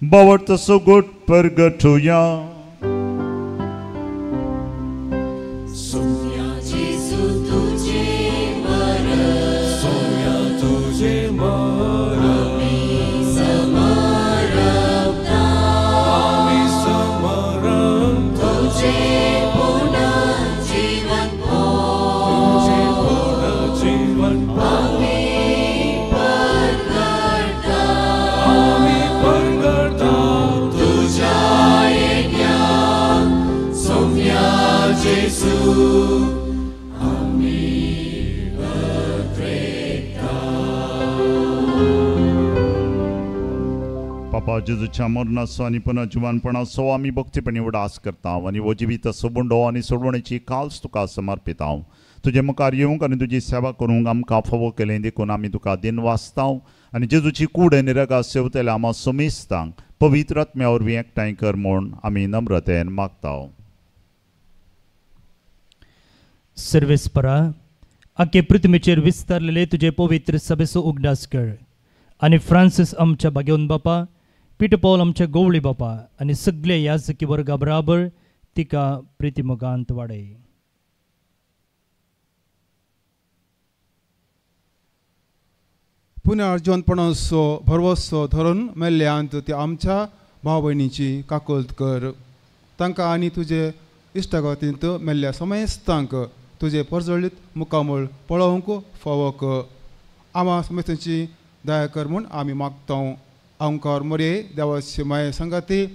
बावट सोगोट परगटुया. बापा जेजूच्या मरणाचो आनी पुनर्जीवनपणाचो आमी भक्तीपणी उडास करता आनी हो जिवीत सबुंडो आनी सोडवणेची काल्स तुका समर्पिता. तुजे मुखार येवंक आनी तुजी सेवा करूंक आमकां फावो केलें देखून आमी तुका दिन वाचता आनी जेजूची कूड आनी रगत सेवतले आमा समेस्तांक पवित्र आत्म्या वरवीं एकठांय कर म्हूण आमी नम्रतेन मागता. सर्वेस्परा आख्खे पृथ्वीचेर विस्तारलेले तुजे पवित्र सभेचो उगडास कर आनी फ्रांसीस आमच्या भाग्यवन बापा, पीटर पॉल आमच्या गवळी बापा आनी सगळे याजकी वर्गा बराबर तिका प्रितीमुगांत वाडय. पुनर्जीवनपणाचो भरवसो धरून मेल्ल्यांत ते आमच्या भाव भयणीची काकुळट कर. तांकां आनी तुजे इश्टागतींत मेल्ल्या समेस्तांक तुजे परजळीत मुखामळ पळोवंक फावो कर. आमा समेस्तांची दया कर म्हूण आमी मागता आमकां मोरे देवाचे माये संगाती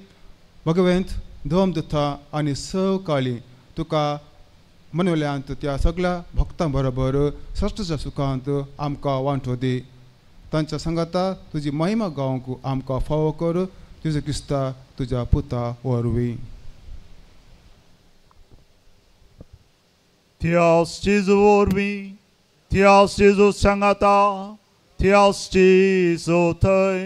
भगवंत धोम दिता आनी सकाळी तुका मनवल्यांत त्या सगळ्या भक्तां बरोबर सश्टच्या सुखांत आमकां वांटो दी तांच्या संगाता तुजी महिमा गावंक आमकां फावो कर तुजे क्रिस्ता तुज्या पुता वरवीं Tias Jesu वरवीं Tias Jesu सांगाता Tias Jesu थंय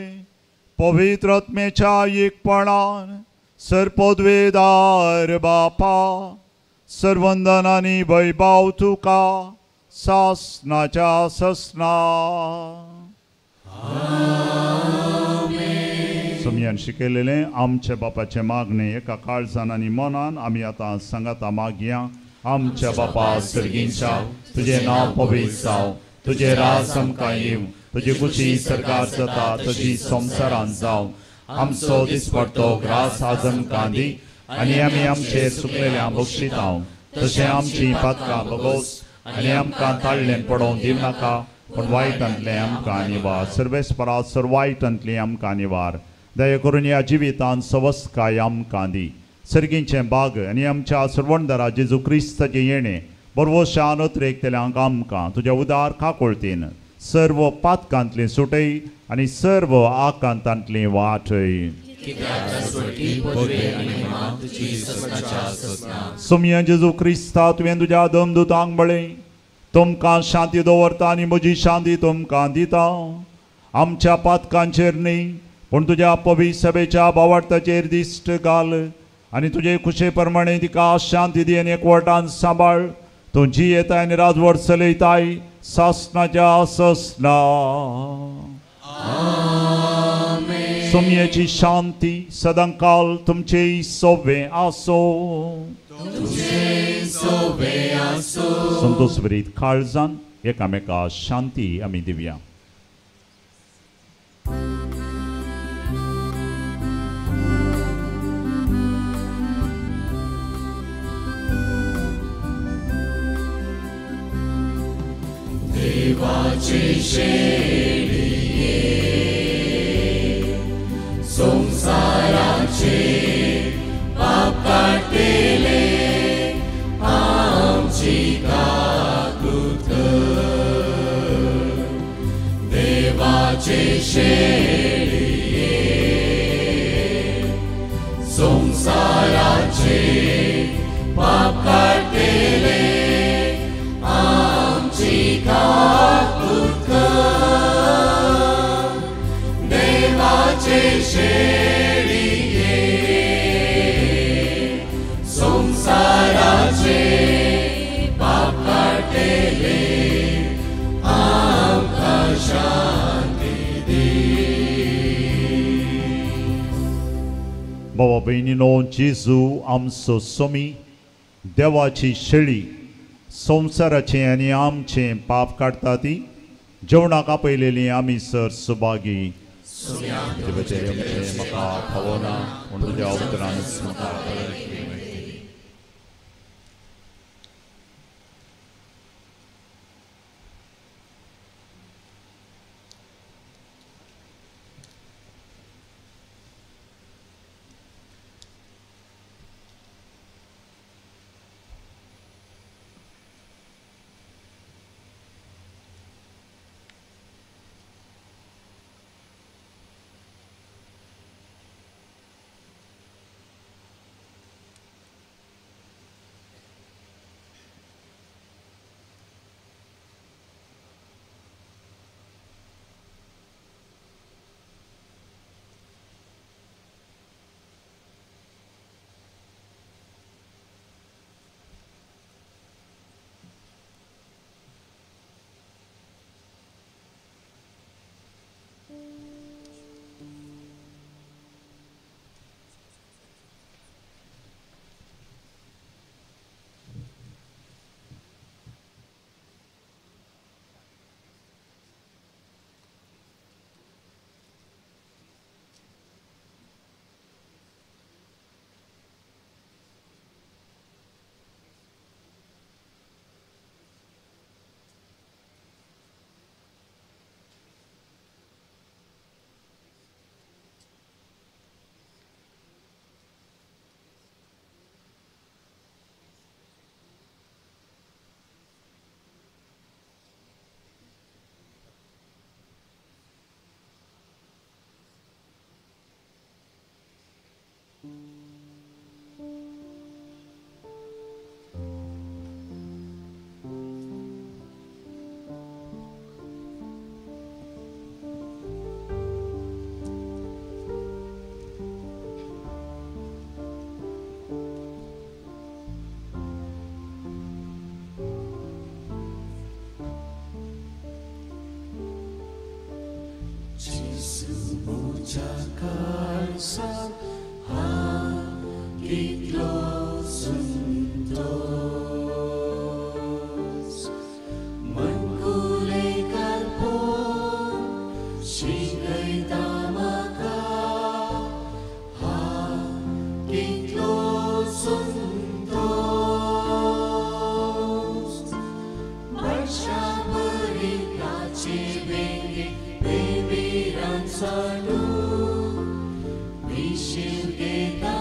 पवित्र आत्मेच्या एकपणान सरपदवेदार बापा सर्वंदनानी वैभव तुका सासनाच्या ससना समयान शिकयलेले आमचे बापाचे मागणे एका काळजान आनी मनान आमी आतां सांगाता मागया आमच्या बापा सर्गींच्या तुझे नाव पवित्र जावं तुझे राज आमकां येवं तुजी कुशी सरकार जाता तशी संवसारांत जावं आमचो दिसपडटो ग्रास आज आमकां दी आनी आमी आमचेर चुकलेल्या बक्षिता तशें आमची पातकां बगोस आनी आमकां ताळ्ळें पडोवन दिवं नाका पण वायटांतलें आमकां निवार सर्वेस्परा सर्वायटांतली आमकां निवार दया करून ह्या जिवितांत सवस्काय आमकां दी सर्गींचें बाग आनी आमच्या सर्वणदारा जेजू क्रिस्ताचें येणें बरवशान उतरेकतेल्यांक आमकां तुज्या उदार काकुळतेन सर्व पातकांतलें सुटय आनी सर्व आकांतांतलें वाटय सोमया जेजू क्रिस्ता तुवें तुज्या दमदुतांक बळय तुमकां शांती दवरता आनी म्हजी शांती तुमकां दिता आमच्या पातकांचेर न्ही पूण तुज्या पवित्र सभेच्या भावार्थाचेर दिश्ट घाल आनी तुजे कुशे प्रमाणे तिका शांती दी आनी एकवटान सांबाळ तूं जी येताय आनी राजवट चलयताय सासनाच्या ससना सोमयेची शांती सदांकाल तुमचे सोबे आसो संतोष बरीत काळजान एकामेका शांती आमी दिवया देवाचे शेळिये संसाराचे पाप काढलेले आमची काकूत देवाचे शेळिये संसाराचे पाप काढलेले आमची काकूत देवाचे शेळिये संसाराचे पाप काढलेले आमकां शांती दी बाबा भयणीनो जेजू आमचो सोमी देवाची शेळी संवसाराचे आनी आमचे पाप काडटा ती जेवणाक आपयलेली आमी सर सुभागी म्हाका फावना म्हूण तुज्या उतरान sang Kitlo Santos Mangkulay kalpon Sigay tamaka Kitlo Santos Marsha berita cibingi Bibiran sadu Misil kita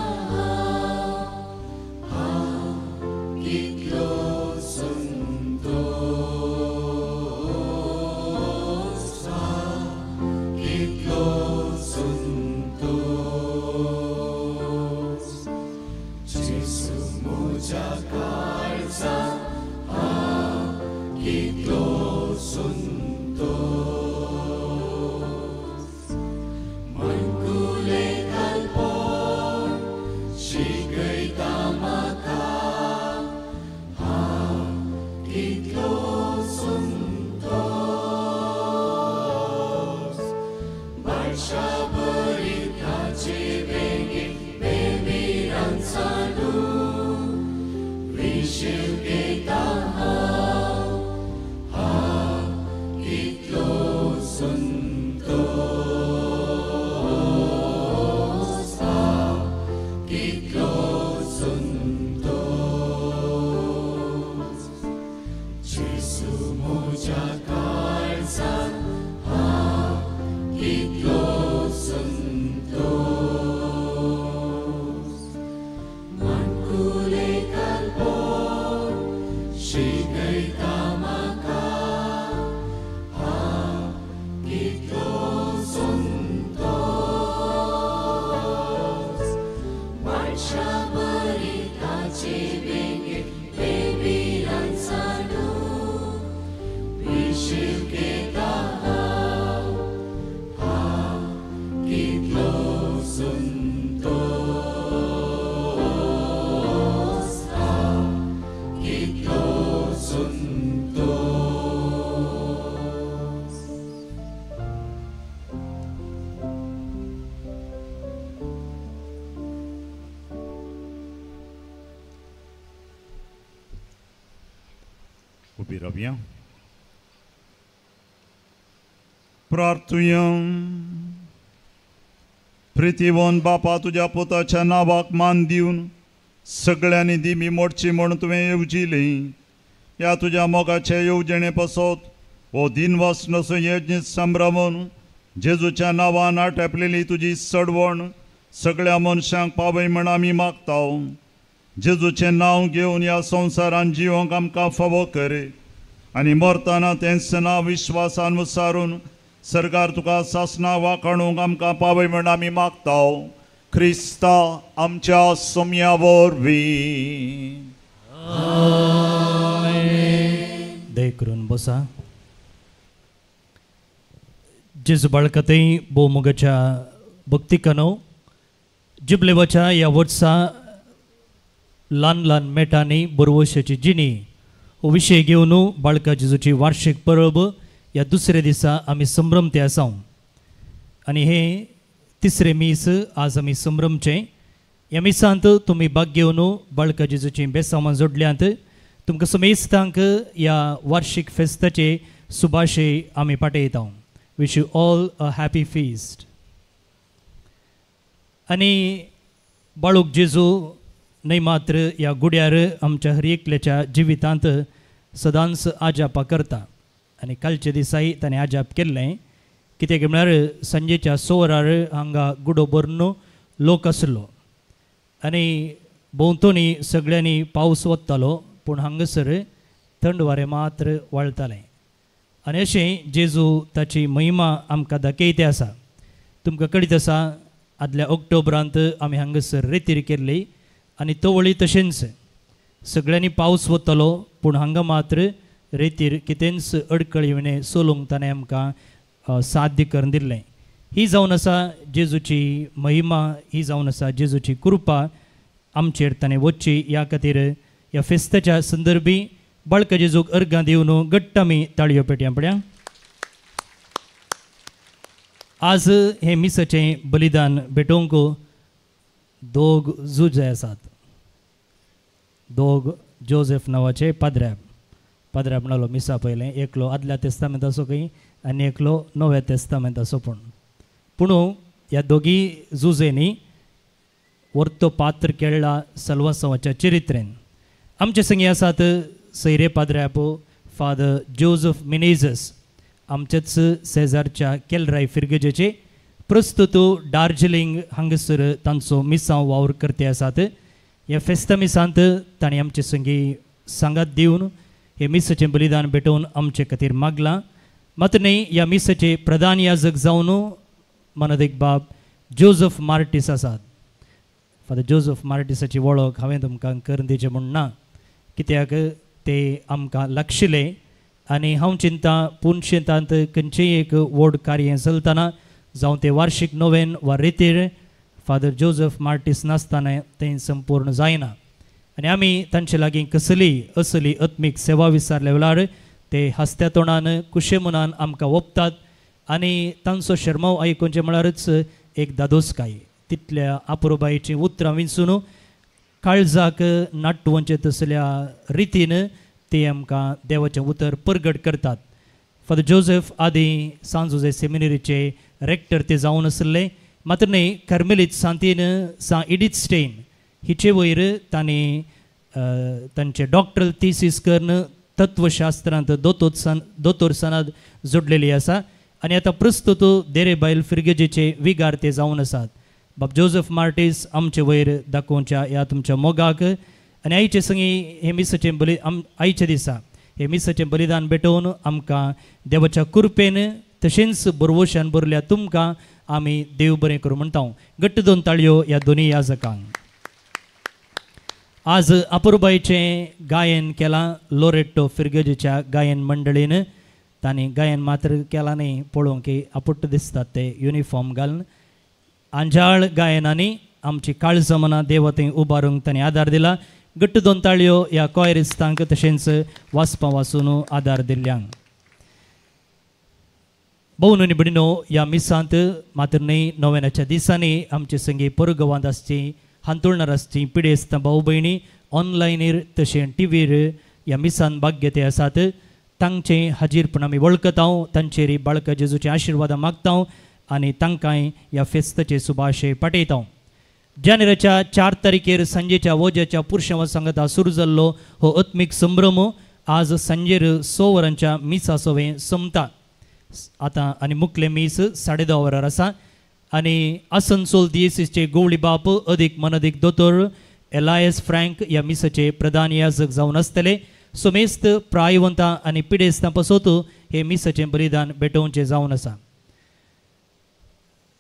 Kitlo Santos Kitlo Santos Jesus moja kalsa Kitlo Santos Mangkulay kalpon Sigay tamaka Kitlo Santos Barsha berita cibingi Bemiran sadu Wisil kita Kitlo Santos Kitlo Santos Jesu moja kalsa Kitlo Santos Mangkulay kalpon Sigay tamaka Kitlo Santos Barsha berita cibingi Bibiran sadu Wisil kita Kitlo Santos Kitlo Santos उभी राहूया प्रार्थूया प्रितीवन बापा तुझ्या पुताच्या नावाक मान दिवन सगळ्यांनी दिमी मोडची म्हणून तुवें येवजिली या तुझ्या मोगाचे येवजणे पसोत हो दिनवास नसो यज्ञ संभ्रमून जेजूच्या नांवान आटपलेली तुजी सडवण सगळ्या मनशांक पावय म्हण आमी मागताव जेजूचें नांव घेवन ह्या संवसारान जिवंक आमकां फावो करे आनी मरतना तेंच नांव विश्वासान विसारून सरकार तुका सासना वाखाणूंक आमकां पावय म्हण आमी मागताव क्रिस्ता आमच्या सोम्या वरवीं दय करून बसा जेजू बाळकतय भोवमुगाच्या भक्तिकानो जिबलेवाच्या ह्या वर्सा ल्हान ल्हान मेटांनी बरवशाची जिणी हो विशय घेवन बाळका जेजूची वार्षिक परब ह्या दुसऱ्या दिसा आमी संभ्रमते आसाव आनी हे तिसरे मीस आज आमी संभ्रमचे ह्या मिसांत तुमी भाग घेवन बाळका जेजूची बेसांवां जोडल्यांत तुमकां समेस्तांक ह्या वार्षिक फेस्ताचे सुभाशय आमी पाठयता wish you all a happy feast आनी बाळूक जेजू नाही मात्र ह्या गुड्यार आमच्या हर एकल्याच्या जिवितांत सदांच आजापा करता आनी कालच्या दिसाय ताणें आजाप केल्लें कित्याक म्हळ्यार सांजेच्या 6 वरार हांगा गुडो भरून लोक आसलो आनी भोंवतणी सगळ्यांनी पावस वतालो पूण हांगासर थंड वारें मात्र वळतालें आनी अशें जेजू ताची महिमा आमकां दाखयते आसा तुमकां कळीत आसा आदल्या ऑक्टोबरांत आमी हांगासर रेतीर केल्ली आनी तवळी तशेंच सगळ्यांनी पावस वतलो पूण हांगा मात्र रेतीर कितेंच अडकळीवणे सोलूंक ताणें आमकां साध्य करून दिल्लें ही जावन आसा जेजूची महिमा ही जावन आसा जेजूची कृपा आमचेर ताणें वचची ह्या खातीर ह्या फेस्ताच्या संदर्भी बाळका जेजूक अर्गां दिवन घट्ट आमी ताळयो पेटया पळया आज हे मिसाचें बलिदान भेटोवंक दोग झूज आसात. दोग जोसेफ नांवाचे पाद्र्याब म्हणलो मिसा पयलें, एकलो आदल्या तेस्तामेंताचो खंय आनी एकलो नव्या तेस्तामेंताचो. पूण ह्या दोगी झुजेनी वर्तो पात्र केळ्ळा सल्वासवाच्या चरित्रेन. आमचे संगी आसात सैरे पाद्र्याप फादर जोसेफ मिनेझस, आमचेच सेजारच्या केलराय फिरगजेचे प्रस्तुत दार्जिलिंग हांगसर तांचो मिसांव वावर करते आसात. ह्या फेस्ता मिसांत ताणें आमचे संगी सांगात दिवन हे मिसाचें बलिदान भेटोवन आमचे खातीर मागलां. मात्र न्ही ह्या मिसाचे प्रधान याजक जावन मनदेक बाब जोसेफ मार्टीस आसात. फादर जोसेफ मार्टिसाची वळख हांवें तुमकां करून दिवचें म्हूण ना, कित्याक ते आमकां लागशिल्ले आनी हांव चिंता पुणशेंतांत खंयचेय एक व्हड कार्य चलतना जावं ते वार्षिक नोवेन वा रितीर फादर जोसेफ मार्टीस नासतना तें संपूर्ण जायना. आनी आमी तांचे लागीं कसली असली आत्मीक सेवा विचारल्या वेळार ते हस्त्या तोंडान कुशे मनान आमकां ओपतात आनी तांचो शर्माव आयकुचें म्हळ्यारच एक दादोसकाय. तितल्या आपुरबायेचीं उतरां विंचून काळजाक नाट्टवंचे तसल्या रितीन ते आमकां देवाचें उतर परगट करतात. फादर जोसेफ आदी सांत जोझे सेमिनरीचे रेक्टर ते जावन आसले. मात्र न्ही कार्मेलीत सांतीन सा इडीथ स्टेन हिचे वयर तांणी तांचे डॉक्टरल थिसीस करून तत्वशास्त्रांत दोतोर सनद जोडलेली आसा आनी आतां प्रस्तुत देरेबायल फिरगेजेचे विगार ते जावन आसात. बाब जोसेफ मार्टीस आमचे वयर दाखोवच्या ह्या तुमच्या मोगाक आनी आयचे संगी हे मिसाचें आयच्या दिसा हे मिसाचें बलिदान भेटोवन आमकां देवाच्या कृपेन तशेंच बरवशान भरल्या तुमकां आमी देव बरें करूं म्हणटा. घट्ट दोन ताळयो ह्या दोनी याजकांक. आज अपुरबाईचें गायन केलां लोरेटो फिरगेजेच्या गायन मंडळीन. तांणी गायन मात्र केलां न्ही, पळोवंक आपुट्ट दिसतात ते युनिफॉर्म घालून. आंजाळ गायनांनी आमची काळजां मनां देवा थंय उबारूंक तांणी आदार दिला. घट्ट दोन ताळयो ह्या कॉयरिस्तांक तशेंच वाचपां वाचून आदार दिल्ल्यांक. भोवन आनी भयणीनो, ह्या मिसांत मात्र न्ही नोवेनाच्या दिसांनी आमचे संगी परगवांत आसची, हांतुळणार आसची पिडेस्त भाऊ भयणी ऑनलायनीर तशें टीव्हीर ह्या मिसान भाग घेते आसात. तांचें हाजीरपण आमी वळखता, तांचेर बाळका जेजूचे आशिर्वादां मागता आनी तांकांय ह्या फेस्ताचे सुभाशे पाठयता. जानेराच्या 4 तारखेर सांजेच्या वोज्याच्या पुरुषांवा सांगता सुरू जाल्लो हो आत्मीक संभ्रम आज सांजेर 6 वरांच्या मिसा सोवें संपता. आतां आनी मुखले मीस 10:30 वरार आसा आनी आसनसोल दिएसीसचे गवळी बाप अदीक मनदीक दोतोर एलायस फ्रँक ह्या मिसाचे प्रधान याजक जावन आसतले. सोमेस्त प्रायवंतां आनी पिडेस्तां पासत हे मिसाचें बलिदान भेटोवचें जावन आसा.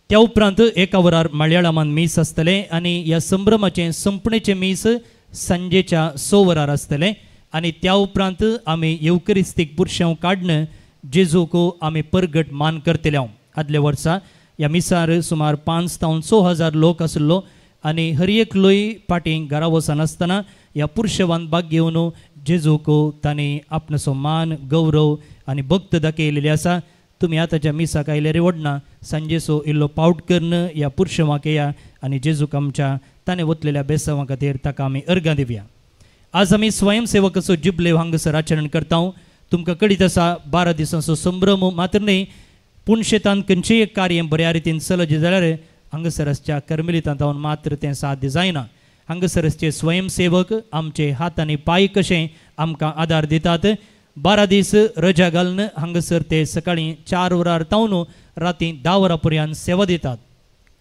त्या उपरांत 1 वरार मल्याळमांत मीस आसतले आनी ह्या संभ्रमाचें संपणेचें मीस सांजेच्या 6 वरार आसतले आनी त्या उपरांत आमी येवकरिस्तीक पुरशांव काडन जेजूक आमी परगट मान करतले. आदल्या वर्सा ह्या मिसार सुमार 5,000 ते 6,000 लोक आसलो आनी हर एक लोय पाटींक घरा वचनासतना ह्या पुरशेवान भाग घेवन जेजूक तांणी आपणसो मान गौरव आनी भक्त दाखयलेली आसा. तुमी आतांच्या मिसाक आयल्यार वडना, सांजेचो इल्लो पावट करून ह्या पुरशेवाक येया आनी जेजूक आमच्या ताणें वतलेल्या बेसांवा खातीर ताका आमी अर्गां दिवया. आज आमी स्वयंसेवकाचो जुबलेव हांगसर आचरण करता. तुमकां कळीत आसा 12 दिसांचो संभ्रम मात्र न्ही, पुणशेतान खंयचेय कार्य बऱ्या रितीन चलत जाल्यार हांगसरच्या कर्मेलितांत मात्र तें साध्य जायना. हांगसरचे स्वयंसेवक आमचे हात आनी पांय कशें आमकां आदार दितात. 12 दीस रजा घालून हांगसर ते सकाळीं 4 वरार तावन राती 10 वरां पर्यंत सेवा दितात.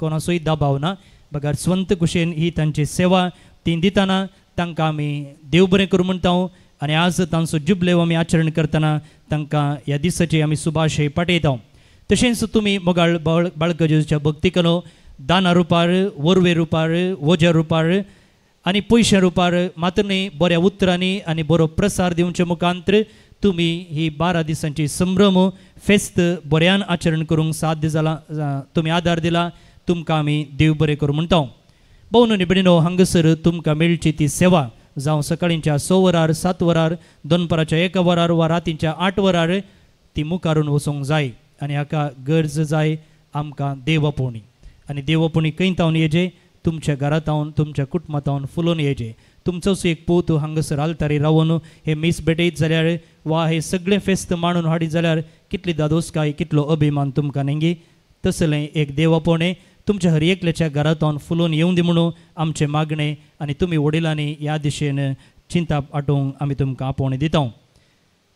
कोणाचोय दबाव ना, बगार स्वंत कुशेन ही तांची सेवा ती दितना तांकां आमी देव बरें करूं म्हणटा आनी आज तांचो जुबलेव आमी आचरण करतना तांकां ह्या दिसाची आमी सुभाशय पाठयता. तशेंच तुमी मोगाळ बाळका जेजूच्या भक्तीकलो दाना रुपार, वरवे रुपार, वोज्या रुपार आनी पयशे रुपार मात्र न्ही बऱ्या उतरांनी आनी बरो प्रसार दिवचे मुखांतर तुमी ही 12 दिसांची संभ्रम फेस्त बऱ्यान आचरण करूंक साध्य जाला. तुमी आदार दिला, तुमकां आमी देव बरें करूं म्हणटा. भोवन आनी भयणीनो, हांगसर तुमकां मेळची ती सेवा जावं सकाळींच्या 6 वरार, 7 वरार, दनपाराच्या 1 वरार वा रातीच्या 8 वरार ती मुखारून वचूंक जाय आनी हाका गरज जाय आमकां देवपोणी आनी देवपोणी खंयतावन येजे तुमच्या घरांतावन तुमच्या कुटुंबातावन फुलोवन येजे तुमचोच एक पूत हांगासर आलतारी रावन हे मीस भेटयत जाल्यार वा हे सगळे फेस्त मांडून हाडीत जाल्यार कितली दादोसकाय कितलो अभिमान तुमकां नेंगी तसलें एक देवपोणे तुमच्या हर एकल्याच्या घरांतावन फुलोवन येवं दी म्हणून आमचे मागणे आनी तुमी वडिलांनी ह्या दिशेन चिंता आटोवंक आमी तुमकां आपोवणें दिता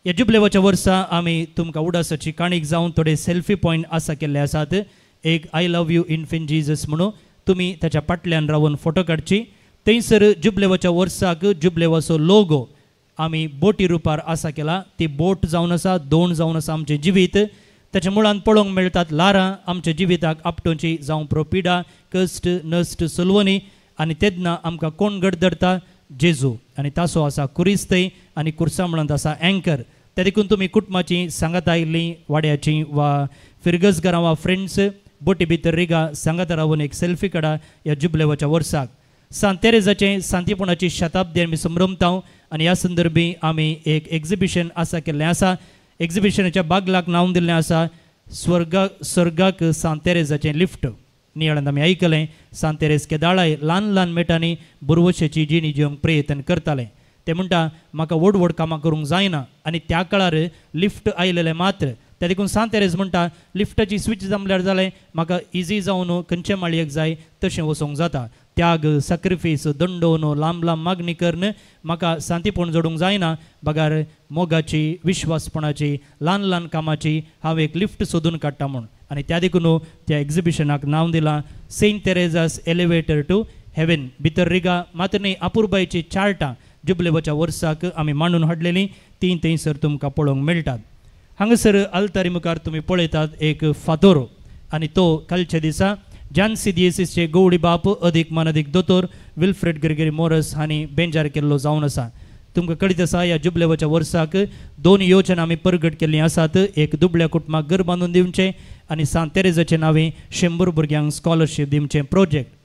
ह्या जुबलेवाच्या वर्सा आमी तुमकां उडासाची काणीक जावन थोडे सेल्फी पॉयंट आसा केल्ले आसात एक आय लव यू इन्फिन जीजस म्हणून तुमी ताच्या फाटल्यान रावन फोटो काडची थंयसर जुबलेवाच्या वर्साक जुबलेवाचो लोगो आमी बोटी रुपार आसा केला ती बोट जावन आसा दोण जावन आसा आमचें जिवीत ताच्या मुळान पळोवंक मेळटात लारां आमच्या जिविताक आपटोवची जावं प्रोपिडा कश्ट नश्ट सुलवणी आनी तेदना आमकां कोण घडधरता जेजू आनी तासो आसा कुरिस्तय आनी कुर्सामळांत आसा एंकर त्या देखून तुमी कुटुंबाची सांगात आयिल्लीं वाड्याची वा फिरगसगारां वा फ्रेंड्स बोटी भितर रिगा सांगात रावन एक सेल्फी काडा ह्या जुबलेवाच्या वर्साक सांत तेरेजाचे सांतीपणाची शताब्दी आमी संभ्रमता आनी ह्या संदर्भी आमी एक एक्झिबिशन आसा केल्लें आसा एक्झिबिशनाच्या बागलाक नांव दिल्लें आसा स्वर्गाक सांत तेरेजाचें लिफ्ट नियाळांत आमी आयकलें सांत तेरेज केदाळाय ल्हान ल्हान मेटांनी बुरवशेची जिणी जिवंक प्रयत्न करताले ते म्हणटा म्हाका व्हड व्हड कामां करूंक जायना आनी त्या काळार लिफ्ट आयलेलें मात्र त्या देखून सांत तेरेज म्हणटा लिफ्टाची स्विच जमल्यार जालें म्हाका इजी जावन खंयचे माळयेक जाय तशें वचोंक जाता त्याग सॅक्रिफीस दंडोवन लांब लांब मागणी करन म्हाका सांतीपण जोडूंक जायना बगार मोगाची विश्वासपणाची ल्हान ल्हान कामाची हांव एक लिफ्ट सोदून काडटा म्हूण आनी त्या देखून त्या एक्झिबिशनाक नांव दिलां सेंट तेरेजास एलिवेटर टू हेवन भितर रिगा मात्र न्ही आपुरबायची चार्टां जुबलेवाच्या वर्साक आमी मांडून हाडलेलीं तीं थंयसर तुमकां पळोवंक मेळटात हांगासर आलतारी मुखार तुमी पळयतात एक फातोर आनी तो कालच्या दिसा जानसी दिएसीसचे गवळी बाप अदीक मानदीक दोतोर विल्फ्रेड ग्रेगरी मोरस हांणी बेंजार केल्लो जावन आसा तुमकां कळीत आसा ह्या जुबलेवाच्या वर्साक 2 योजना आमी परगट केल्लीं आसात एक दुबळ्या कुटुंबाक घर बांदून दिवचें आनी सांत तेरेजाचे नांवे 100 भुरग्यांक स्कॉलरशीप दिवचें प्रोजेक्ट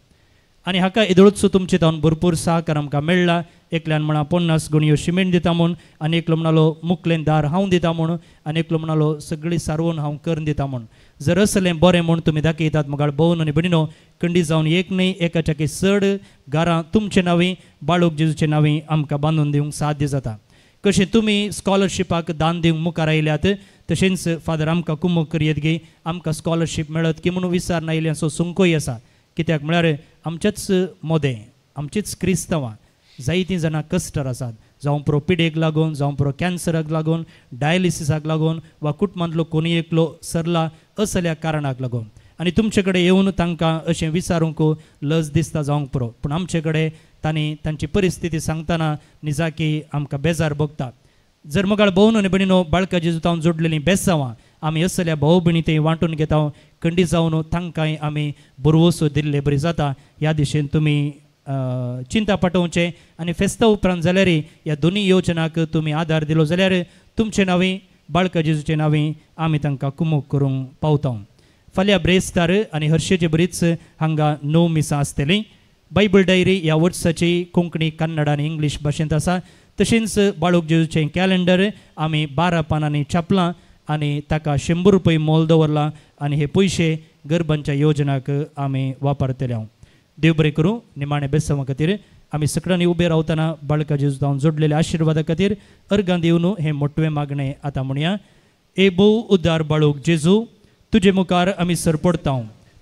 आनी हाका येदोळूच तुमचे तावन भरपूर सहकार आमकां मेळ्ळा एकल्यान म्हणा 50 गुणयो शिमेंट दिता म्हूण आनी एकलो म्हणलो मुखलें दार हांव दिता म्हूण आनी एकलो म्हणलो सगळी सारवून हांव करून दिता म्हूण जर असलें बरें म्हूण तुमी दाखयतात मुगाळ भोवन आनी भयणीनो खंडी जावन एक न्ही एकाच्याकी चड घरां तुमचे नांवी बाळूक जेजूचे नांवी आमकां बांदून दिवंक साध्य जाता कशें तुमी स्कॉलरशिपाक दान दिवंक मुखार आयल्यात तशेंच फादर आमकां कुमोग करियत गे आमकां स्कॉलरशीप मेळत की म्हणून विचार नायिल्ल्याचो सुंकोय आसा कित्याक म्हळ्यार आमचेच मोदें आमचीच क्रिस्तांवां जायतीं जाणां कस्टर आसात जावं प्रोपिडेक लागून जावं प्रो कॅन्सराक लागून डायलिसिसाक लागून वा कुटुंबांतलो कोणी एकलो सरला असल्या कारणाक लागून आनी तुमचे कडेन येवन तांकां अशें विचारूंक लज दिसता जावंक पुरो पूण आमचे कडेन तांणी तांची परिस्थिती सांगतना निजाकी आमकां बेजार भोगता जर मुगाळ भोवन आनी भयणीनो बाळका जेजूतावन जोडलेलीं बेसांवां आमी असल्या भाव भयणी थंय वांटून घेता खंडी जावन तांकांय आमी बरवसो दिल्ले बरी जाता ह्या दिशेन तुमी चिंता पाठोवचें आनी फेस्ता उपरांत जाल्यार ह्या दोनी योजनाक तुमी आदार दिलो जाल्यार तुमचे नांवी बाळका जेजूचे नांवी आमी तांकां कुमोग करूंक पावता फाल्यां ब्रेस्तार आनी हरशेचे बरीच हांगा 9 मिसां आसतलीं बायबल डायरी ह्या वर्साची कोंकणी कन्नड आनी इंग्लीश भाशेंत आसा तशेंच बाळूक जेजूचें कॅलेंडर आमी 12 पानांनी छापलां आनी ताका 100 रुपया मोल दवरलां आनी हे पयशे गरबांच्या योजनाक आमी वापरतले देव बरें करूं निमाणे बेसवा खातीर आमी सगळ्यांनी उबे रावतना बाळका जेजूतावन जोडलेल्या आशिर्वादा खातीर अर्गां दिवन हे मोठवे मागणें आतां म्हणया ए भोव उद्दार बाळूक जेजू तुजे मुखार आमी सरपडता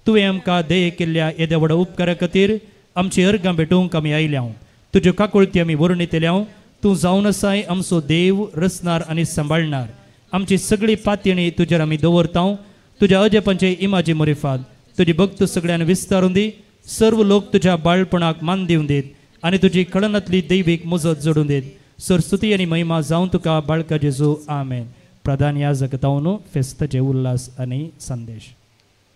तुवें आमकां दये केल्ल्या येद्या व्हडा उपकारा खातीर आमची अर्गां भेटोवंक आमी आयल्या तुज्यो काकुळती आमी वर्णितल्या तूं जावन आसाय आमचो देव रचणार आनी सांबाळणार आमची सगळी पातयणी तुजेर आमी दवरता तुज्या अजेपांचे इमाजी मोरिफाद तुजी भक्त सगळ्यांक विस्तारून दी सर्व लोक तुज्या बाळपणाक मान दिवन देत आनी तुजी कळनातली दैवीक मुजत जोडून देत सरस्वती आनी महिमा जावं तुका बाळका जेजू आमेन प्रधान याजक तावन फेस्ताचे उल्हास आनी संदेश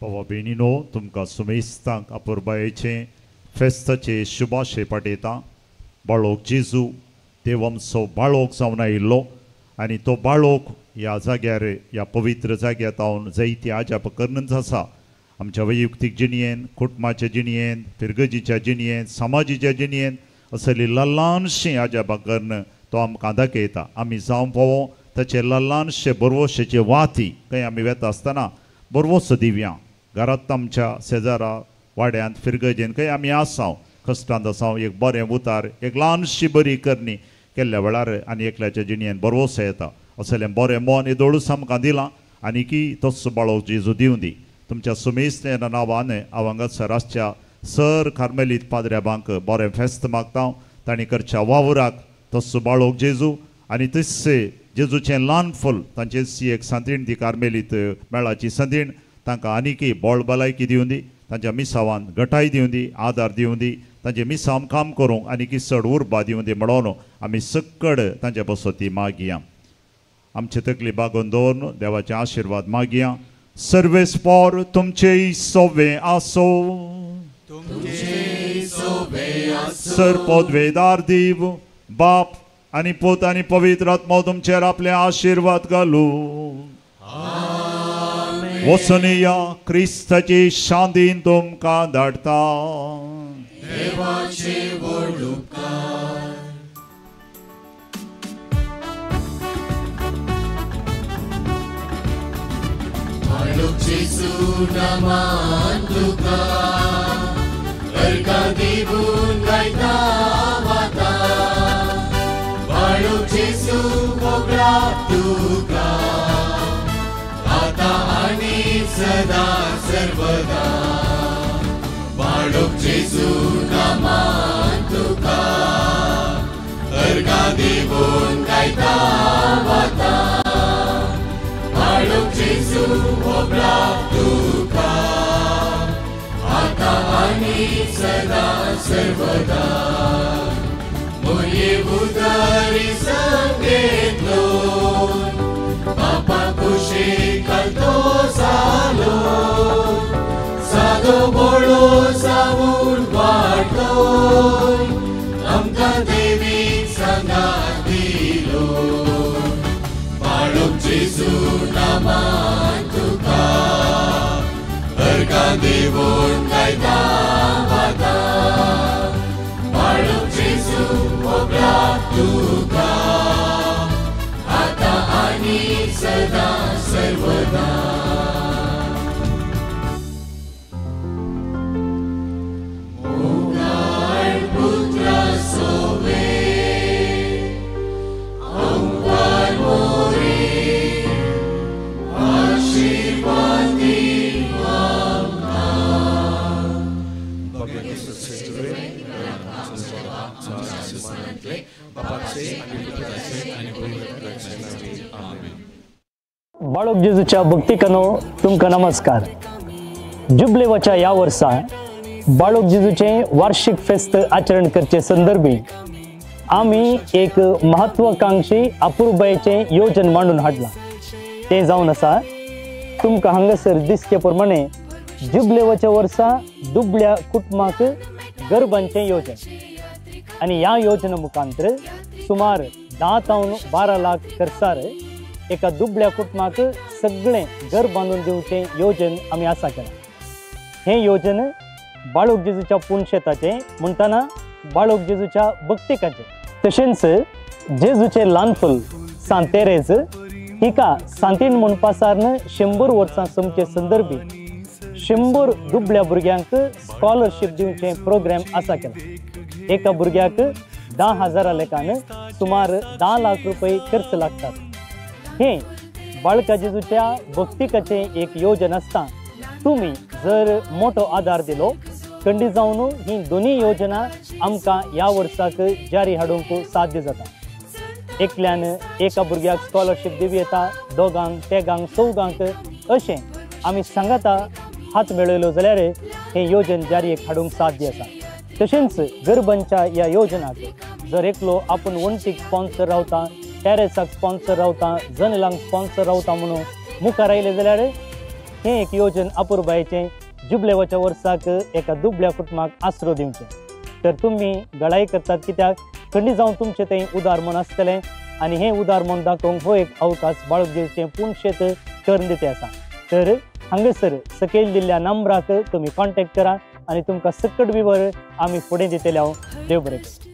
भावा भयणीनो तुमकां सुमेस्तांक आपुरबायेचे फेस्ताचे शुभाशय पाठयता बाळोक जेजू देव आमचो बाळोक जावन आयिल्लो आनी तो बाळोक ह्या जाग्यार ह्या पवित्र जाग्यार तावन जायती आजाप करनच आसा आमच्या वैयक्तीक जिणयेन कुटुंबाच्या जिणयेन फिरगजीच्या जिणयेन समाजीच्या जिणयेन असली ल्हानशी आजापा कर्ण तो आमकां दाखयता आमी जावं पोवो ताचे ल्हानशे बरवशेचे वाती खंय आमी वेता आसतना बरवसो दिव्या घरांत आमच्या शेजारा वाड्यांत फिरगजेन खंय आमी आसांव कश्टांत आसांव एक बरें उतार एक ल्हानशी बरी करणी केल्ल्या वेळार आनी एकल्याच्या जिणयेन बरोवसो येता असलें बरें मन इदोळूस आमकां दिलां आनी की तोच बाळो जेजू दिवं दी तुमच्या सुमेस्तेच्या नांवान हांव हांगासर आसच्या सर कार्मेलीत पाद्र्याबांक बरें फेस्त मागता तांणी करच्या वावराक तसो बाळोक जेजू आनी तस्से जेजूचें ल्हान फूल तांचे एक संतीण ती कार्मेलीत मेळाची संतीण तांकां आनीकय बोळ भलायकी दिवं दी तांच्या मिसावान घटाय दिवं दी आदार दिवं दी तांचे मिसांव काम करूंक आनीक चड उर्बा दिवं दी म्हणून आमी सक्कड तांचे बसोती मागया आमचे तकली बागोवन दवरून देवाचे आशिर्वाद मागया सर्वेस्पोर तुमचे सोवे आसो सरपोदवेदार देव बाप आनी पोत आनी पवित्र आत्मा तुमचेर आपले आशिर्वाद घालू वचून या क्रिस्ताची शांतीन तुमकां धाडटा देवाचे व्हड उपकार बाळूक जेजू नामान तुका अर्घां दिवून गायता वाता बाळूक जेजू वगळां तुका आता आनी सदा सर्वदा बाळूक जेजू नामान तुका अर्घां दिवून गायता वाता बाळूक जेजू वगळां तुका आता आनी सदा सर्वदा मोये उदारी संगेतलो बापा कुशे घालतो जालो सादो बोळो जावून वाटलोय आमकां देवीन सांगात दिलो बाळूक जेजू नामान तुका अर्घां दिवून गायता वाता बाळूक जेजू वगळां तुका आता आनी सदा सर्वदा ओंकार पुत्र सोवे ओंकार मोरे आशीर्वाद दी आमकां भगवान येशू ख्रिस्ताचे बापाचे आनी पुत्राचे आनी पवित्र आत्म्याचे आमेन बाळोक जेजूच्या भक्तिकानो तुमकां नमस्कार जुबलेवाच्या ह्या वर्सा बाळोक जेजूचें वार्षिक फेस्त आचरण करचे संदर्भी आमी एक महत्वाकांक्षी अपूर्बायेचें योजन मांडून हाडलां तें जावन आसा तुमकां हांगासर दिसचे प्रमाणे जुबलेवाच्या वर्सा दुबळ्या कुटुंबाक गरबांचें योजन आनी ह्या योजने मुखांतर सुमार 10 ते 12 लाख खर्चार एका दुबळ्या कुटुंबाक सगळें घर बांदून दिवचें योजन आमी आसा केलां हें योजन बाळोक जेजूच्या पुणशेताचें म्हणटना बाळोक जेजूच्या भक्तिकाचें तशेंच जेजूचें ल्हानफूल सांत तेरेज हिका सांतीण म्हणपा सारन 100 वर्सां सोमचे संदर्भी 100 दुबळ्या भुरग्यांक स्कॉलरशीप दिवचें प्रोग्राम आसा केला एका भुरग्याक 10,000 लेखान सुमार 10 लाख रुपये खर्च लागतात हें बाळका जेजूच्या भक्तिकाचें एक योजन आसता तुमी जर मोठो आदार दिलो खंडी जावन ही दोनी योजना आमकां ह्या वर्साक जारी हाडूंक साध्य जाता एकल्यान एका भुरग्याक स्कॉलरशीप दिवं येता दोगांक तेगांक चौगांक अशें आमी सांगाता हात मेळयलो जाल्यार हें योजन जारीक हाडूंक साध्य आसा तशेंच गरबांच्या ह्या योजनाक जर एकलो आपूण वण्टीक स्पॉन्सर रावता टॅरेसाक स्पॉन्सर रावता जनेलांक स्पॉन्सर रावता म्हणून मुखार आयले जाल्यार हें एक योजन अपूर्बायेचें जुबलेवाच्या वर्साक एका दुबळ्या कुटुंबाक आसरो दिवचें तर तुमी गळाई करतात कित्याक खंडी जावन तुमचें तें उदार मन आसतलें आनी हें उदार मन दाखोवंक हो एक अवकाश बाळोक जेजूचें पुणशेत टर्न आसा तर हांगासर सकयल दिल्ल्या नंबराक तुमी कॉन्टॅक्ट करा आनी तुमकां सकट विवर आमी फुडें दितले हांव देव बरें करूं.